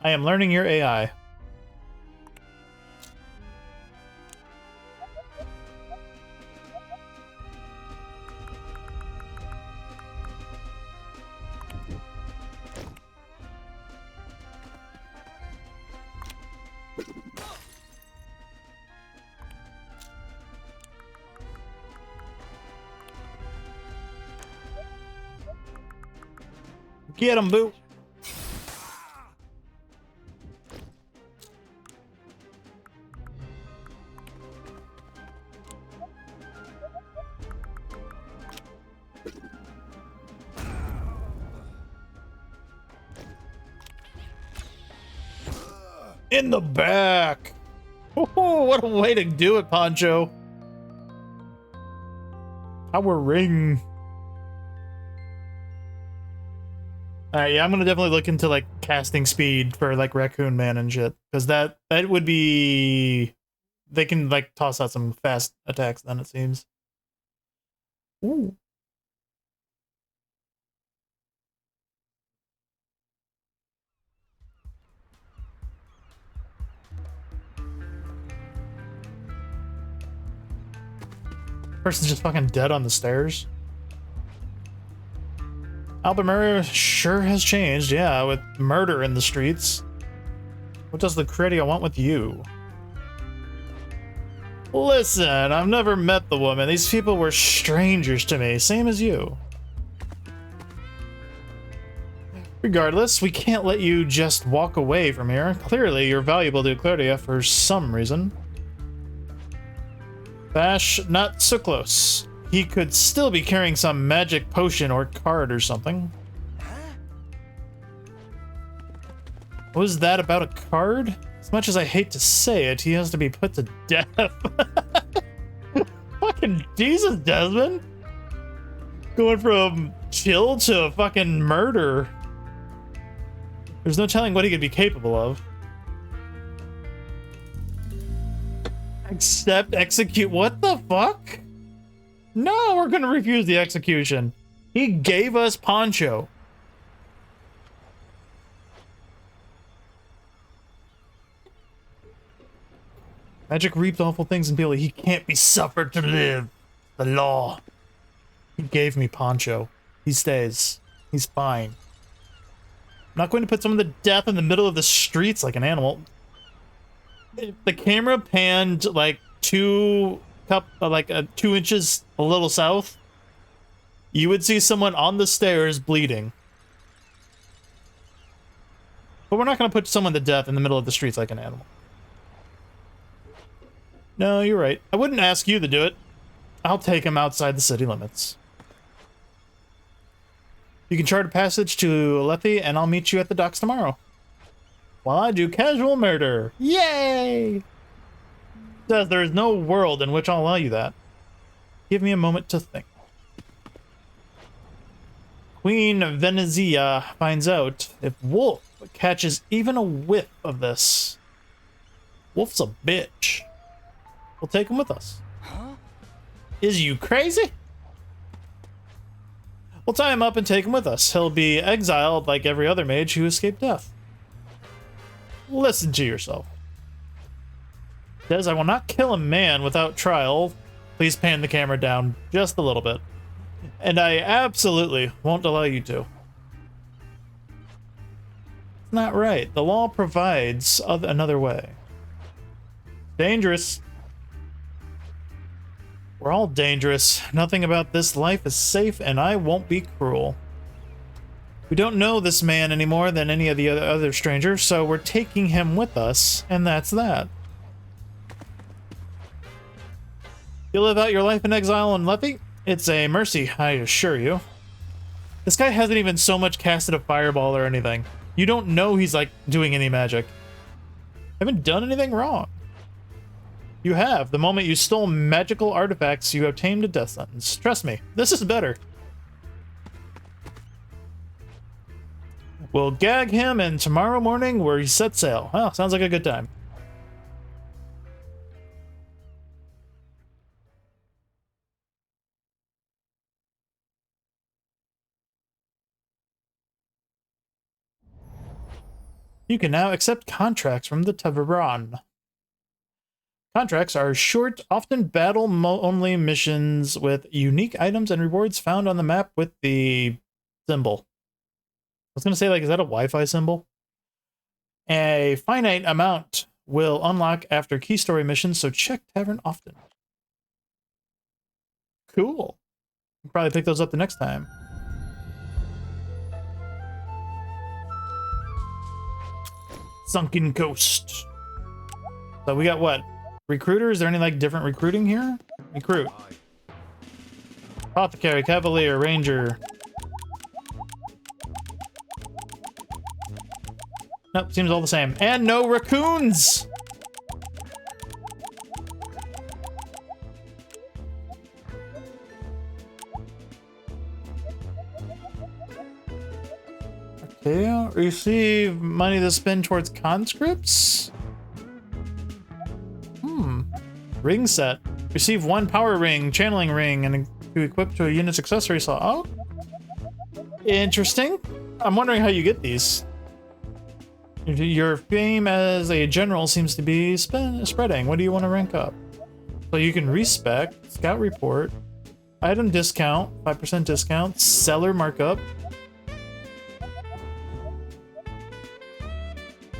I am learning your AI. Get him, boo. In the back. Oh, what a way to do it, Poncho. Power ring. Alright, yeah, I'm gonna definitely look into, like, casting speed for, like, Raccoon Man and shit. Because that would be... They can, like, toss out some fast attacks then, it seems. Ooh. Person's just fucking dead on the stairs. Albemarle sure has changed, yeah, with murder in the streets. What does the Credia want with you? Listen, I've never met the woman. These people were strangers to me, same as you. Regardless, we can't let you just walk away from here. Clearly, you're valuable to Credia for some reason. Bash, not so close. He could still be carrying some magic potion or card or something. What was that about a card? As much as I hate to say it, he has to be put to death. Fucking Jesus, Desmond. Going from chill to fucking murder. There's no telling what he could be capable of. Accept, execute. What the fuck? No, we're gonna refuse the execution. He gave us Poncho. Magic reaped awful things in Billy. He can't be suffered to live. The law. He gave me Poncho. He stays. He's fine. I'm not going to put someone to death in the middle of the streets like an animal. If the camera panned like 2 inches a little south, you would see someone on the stairs bleeding. But we're not going to put someone to death in the middle of the streets like an animal. No, you're right. I wouldn't ask you to do it. I'll take him outside the city limits. You can chart a passage to Lethe, and I'll meet you at the docks tomorrow. While I do casual murder. Yay! Says there is no world in which I'll allow you that. Give me a moment to think. Queen Venezia finds out if Wolf catches even a whiff of this. Wolf's a bitch. We'll take him with us. Huh? Is you crazy? We'll tie him up and take him with us. He'll be exiled like every other mage who escaped death. Listen to yourself. Says, I will not kill a man without trial. Please pan the camera down just a little bit. And I absolutely won't allow you to. It's not right. The law provides another way. Dangerous. We're all dangerous. Nothing about this life is safe, and I won't be cruel. We don't know this man any more than any of the other strangers, so we're taking him with us, and that's that. You live out your life in exile in Lethe? It's a mercy, I assure you. This guy hasn't even so much casted a fireball or anything. You don't know he's, like, doing any magic. Haven't done anything wrong. You have. The moment you stole magical artifacts, you obtained a death sentence. Trust me, this is better. We'll gag him, and tomorrow morning we set sail. Well, sounds like a good time. You can now accept contracts from the Tavern. Contracts are short, often battle-only missions with unique items and rewards found on the map with the symbol. I was going to say, like, is that a Wi-Fi symbol? A finite amount will unlock after key story missions, so check Tavern often. Cool. We'll probably pick those up the next time. Sunken Coast. So we got what? Recruiter? Is there any like different recruiting here? Recruit. Apothecary, Cavalier, Ranger. Nope, seems all the same. And no raccoons! Okay, receive money to spend towards conscripts? Ring set. Receive 1 power ring, channeling ring, and to equip to a unit's accessory slot. Oh. Interesting. I'm wondering how you get these. Your fame as a general seems to be spreading. What do you want to rank up? So you can respec, scout report, item discount, 5% discount, seller markup.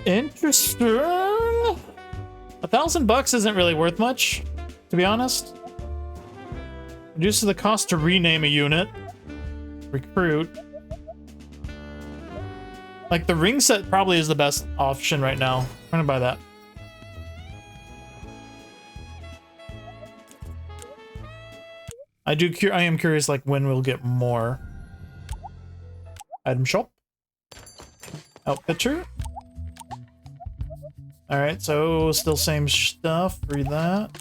Interesting. $1,000 isn't really worth much, to be honest. Reduces the cost to rename a unit. Recruit. Like, the ring set probably is the best option right now. I'm gonna buy that. I am curious, like, when we'll get more. Item shop. Outfitcher. All right, so still same stuff. Read that.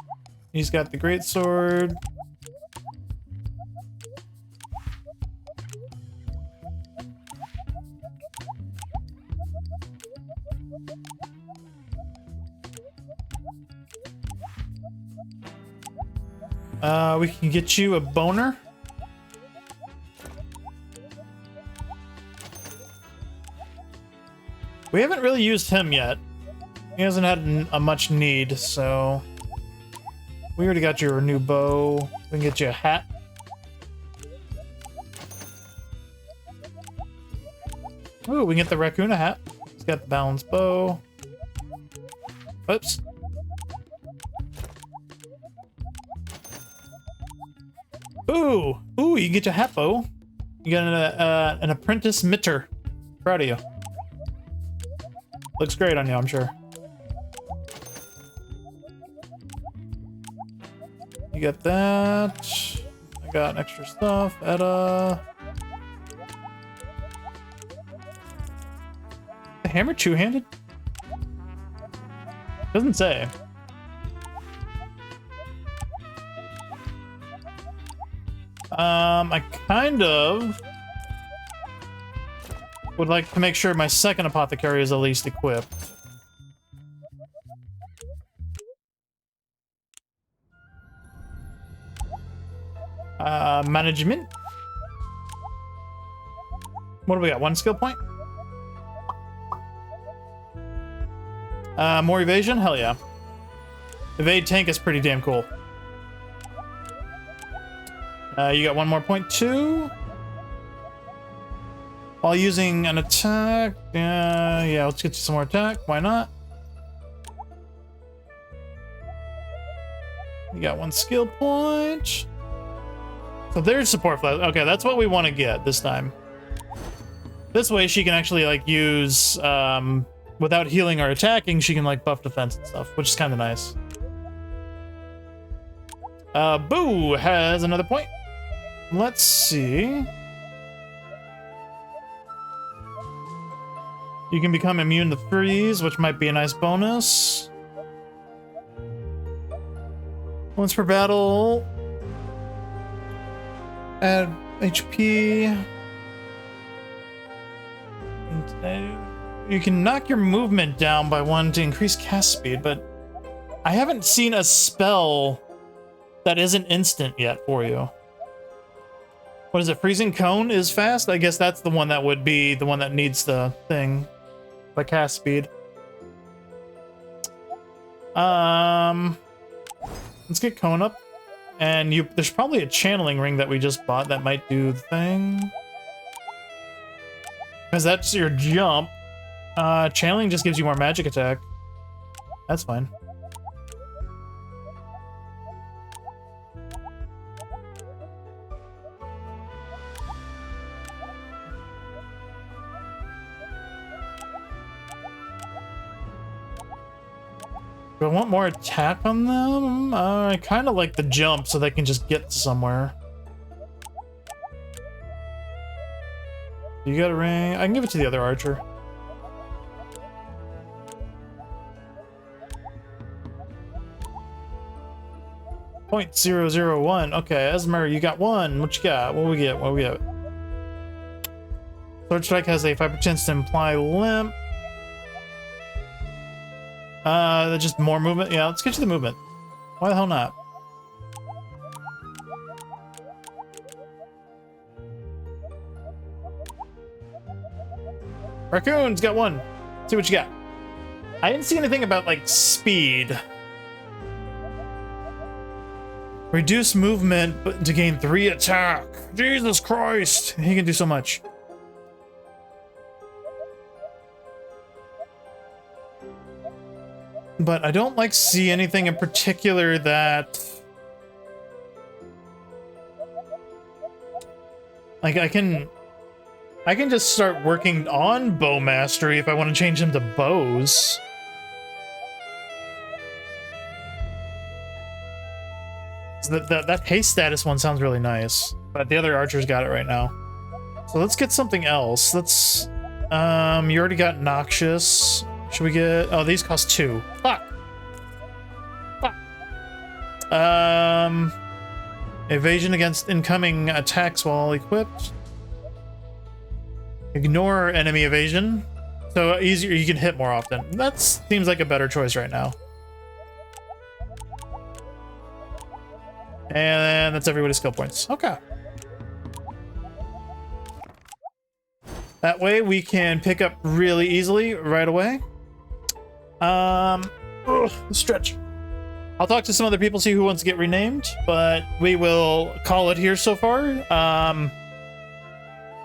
He's got the great sword. We can get you a boner. We haven't really used him yet. He hasn't had a much need, so... We already got you a new bow. We can get you a hat. Ooh, we can get the Raccoon a hat. He's got the balanced bow. Oops. Ooh! Ooh, you can get your hat bow. You got an apprentice mitter. Proud of you. Looks great on you, I'm sure. You got that. I got extra stuff. Edda. The hammer two-handed? Doesn't say. I kind of would like to make sure my second apothecary is at least equipped. Management. What do we got? One skill point? More evasion? Hell yeah. Evade tank is pretty damn cool. You got one more point too. While using an attack. Yeah, let's get you some more attack. Why not? You got one skill point. So there's support flash. Okay, that's what we want to get this time. This way she can actually like use without healing or attacking, she can like buff defense and stuff, which is kind of nice. Boo has another point. Let's see. You can become immune to freeze, which might be a nice bonus. Once per battle. Add HP. You can knock your movement down by 1 to increase cast speed, but I haven't seen a spell that isn't instant yet for you. What is it? Freezing Cone is fast? I guess that's the one that would be the one that needs the thing. The cast speed. Let's get Cone up. And there's probably a channeling ring that we just bought that might do the thing. Because that's your jump. Channeling just gives you more magic attack. That's fine. Do I want more attack on them? I kind of like the jump so they can just get somewhere. You got a ring? I can give it to the other archer. .001. Okay, Esmer, you got one. What you got? What we get? What we get? Sword Strike has a 5% chance to imply limp. Just more movement. Yeah, let's get you the movement. Why the hell not? Raccoon's got one. See what you got. I didn't see anything about like speed. Reduce movement but to gain 3 attack. Jesus Christ, he can do so much. But I don't like see anything in particular that like I can just start working on bow mastery if I want to change them to bows. So that haste status one sounds really nice, but the other archer's got it right now. So let's get something else. Let's you already got noxious. Should we get... Oh, these cost 2. Fuck. Fuck. Evasion against incoming attacks while equipped. Ignore enemy evasion. So easier, you can hit more often. That seems like a better choice right now. And that's everybody's skill points. Okay. That way we can pick up really easily right away. Stretch. I'll talk to some other people, see who wants to get renamed, but we will call it here so far.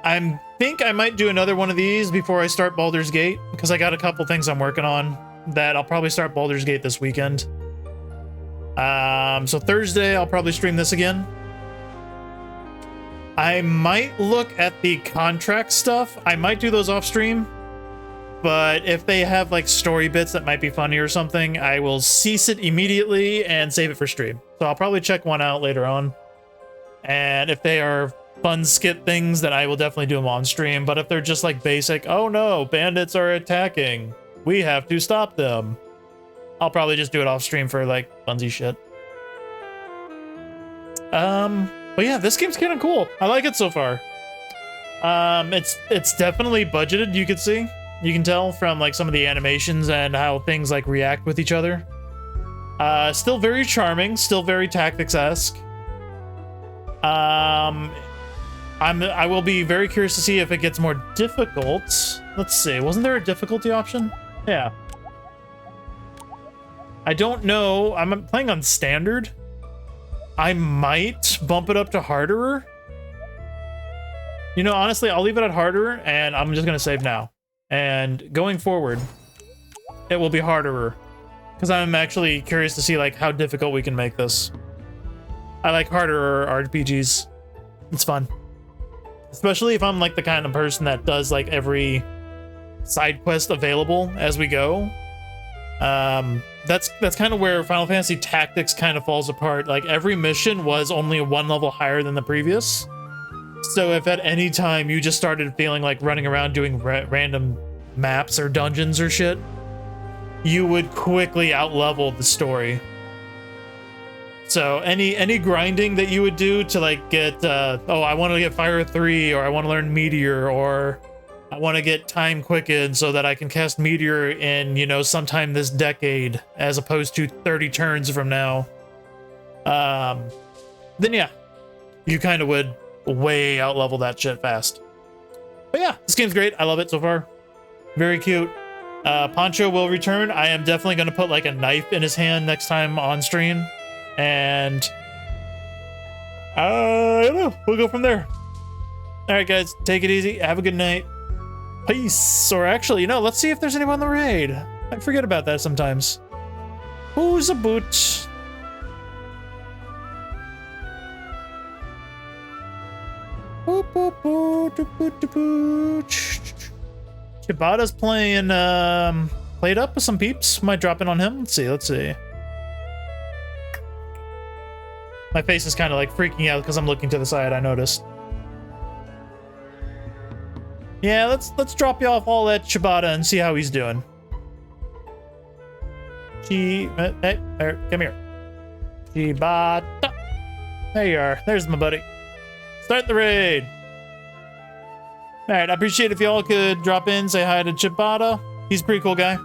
I think I might do another one of these before I start Baldur's Gate, because I got a couple things I'm working on that I'll probably start Baldur's Gate this weekend. So Thursday, I'll probably stream this again. I might look at the contract stuff. I might do those off stream, but if they have like story bits that might be funny or something, I will cease it immediately and save it for stream. So I'll probably check one out later on. And if they are fun skit things, then I will definitely do them on stream. But if they're just like basic, oh no, bandits are attacking, we have to stop them, I'll probably just do it off stream for like funsy shit. But yeah, this game's kind of cool. I like it so far. It's definitely budgeted, you can see. You can tell from like some of the animations and how things like react with each other. Still very charming, still very Tactics-esque. I will be very curious to see if it gets more difficult. Let's see, wasn't there a difficulty option? Yeah. I don't know, I'm playing on standard. I might bump it up to harder. You know, honestly, I'll leave it at harder, and I'm just gonna save now. And going forward, it will be harder, because I'm actually curious to see like how difficult we can make this. I like harder RPGs. It's fun. Especially if I'm like the kind of person that does like every side quest available as we go. That's kind of where Final Fantasy Tactics kind of falls apart. Like every mission was only one level higher than the previous. So if at any time you just started feeling like running around doing random maps or dungeons or shit, you would quickly outlevel the story. So any grinding that you would do to like get, oh, I want to get Fire 3, or I want to learn Meteor, or I want to get Time Quickened so that I can cast Meteor in, you know, sometime this decade, as opposed to 30 turns from now. Then yeah, you kind of would way outlevel that shit fast. But yeah, this game's great. I love it so far. Very cute. Poncho will return. I am definitely going to put like a knife in his hand next time on stream. And I don't know. We'll go from there. All right, guys, take it easy. Have a good night. Peace. Or actually, you know, let's see if there's anyone on the raid. I forget about that sometimes. Who's a boot? Boop, boop, boop, boop, boop, boop, boop. Shibata's playing, played up with some peeps. Might drop in on him. Let's see. My face is kind of like freaking out because I'm looking to the side, I noticed. Yeah, let's drop you off all at Shibata and see how he's doing. Hey, come here. Shibata. There you are. There's my buddy. Start the raid. All right, I appreciate if y'all could drop in, say hi to Shibata. He's a pretty cool guy.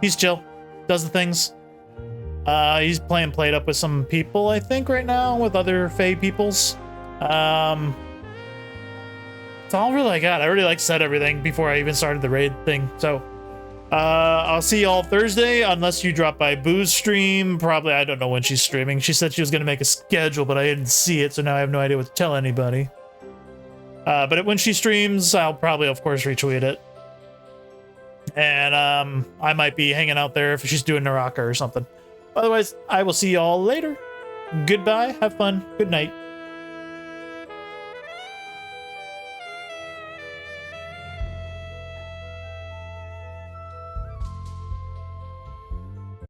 He's chill. Does the things. He's played up with some people, I think, right now, with other Fae peoples. That's all really I got. I already like said everything before I even started the raid thing. So I'll see y'all Thursday, unless you drop by Boo's stream. Probably, I don't know when she's streaming. She said she was gonna make a schedule, but I didn't see it, so now I have no idea what to tell anybody. But when she streams, I'll probably, of course, retweet it. And I might be hanging out there if she's doing Naraka or something. Otherwise, I will see y'all later. Goodbye, have fun, good night.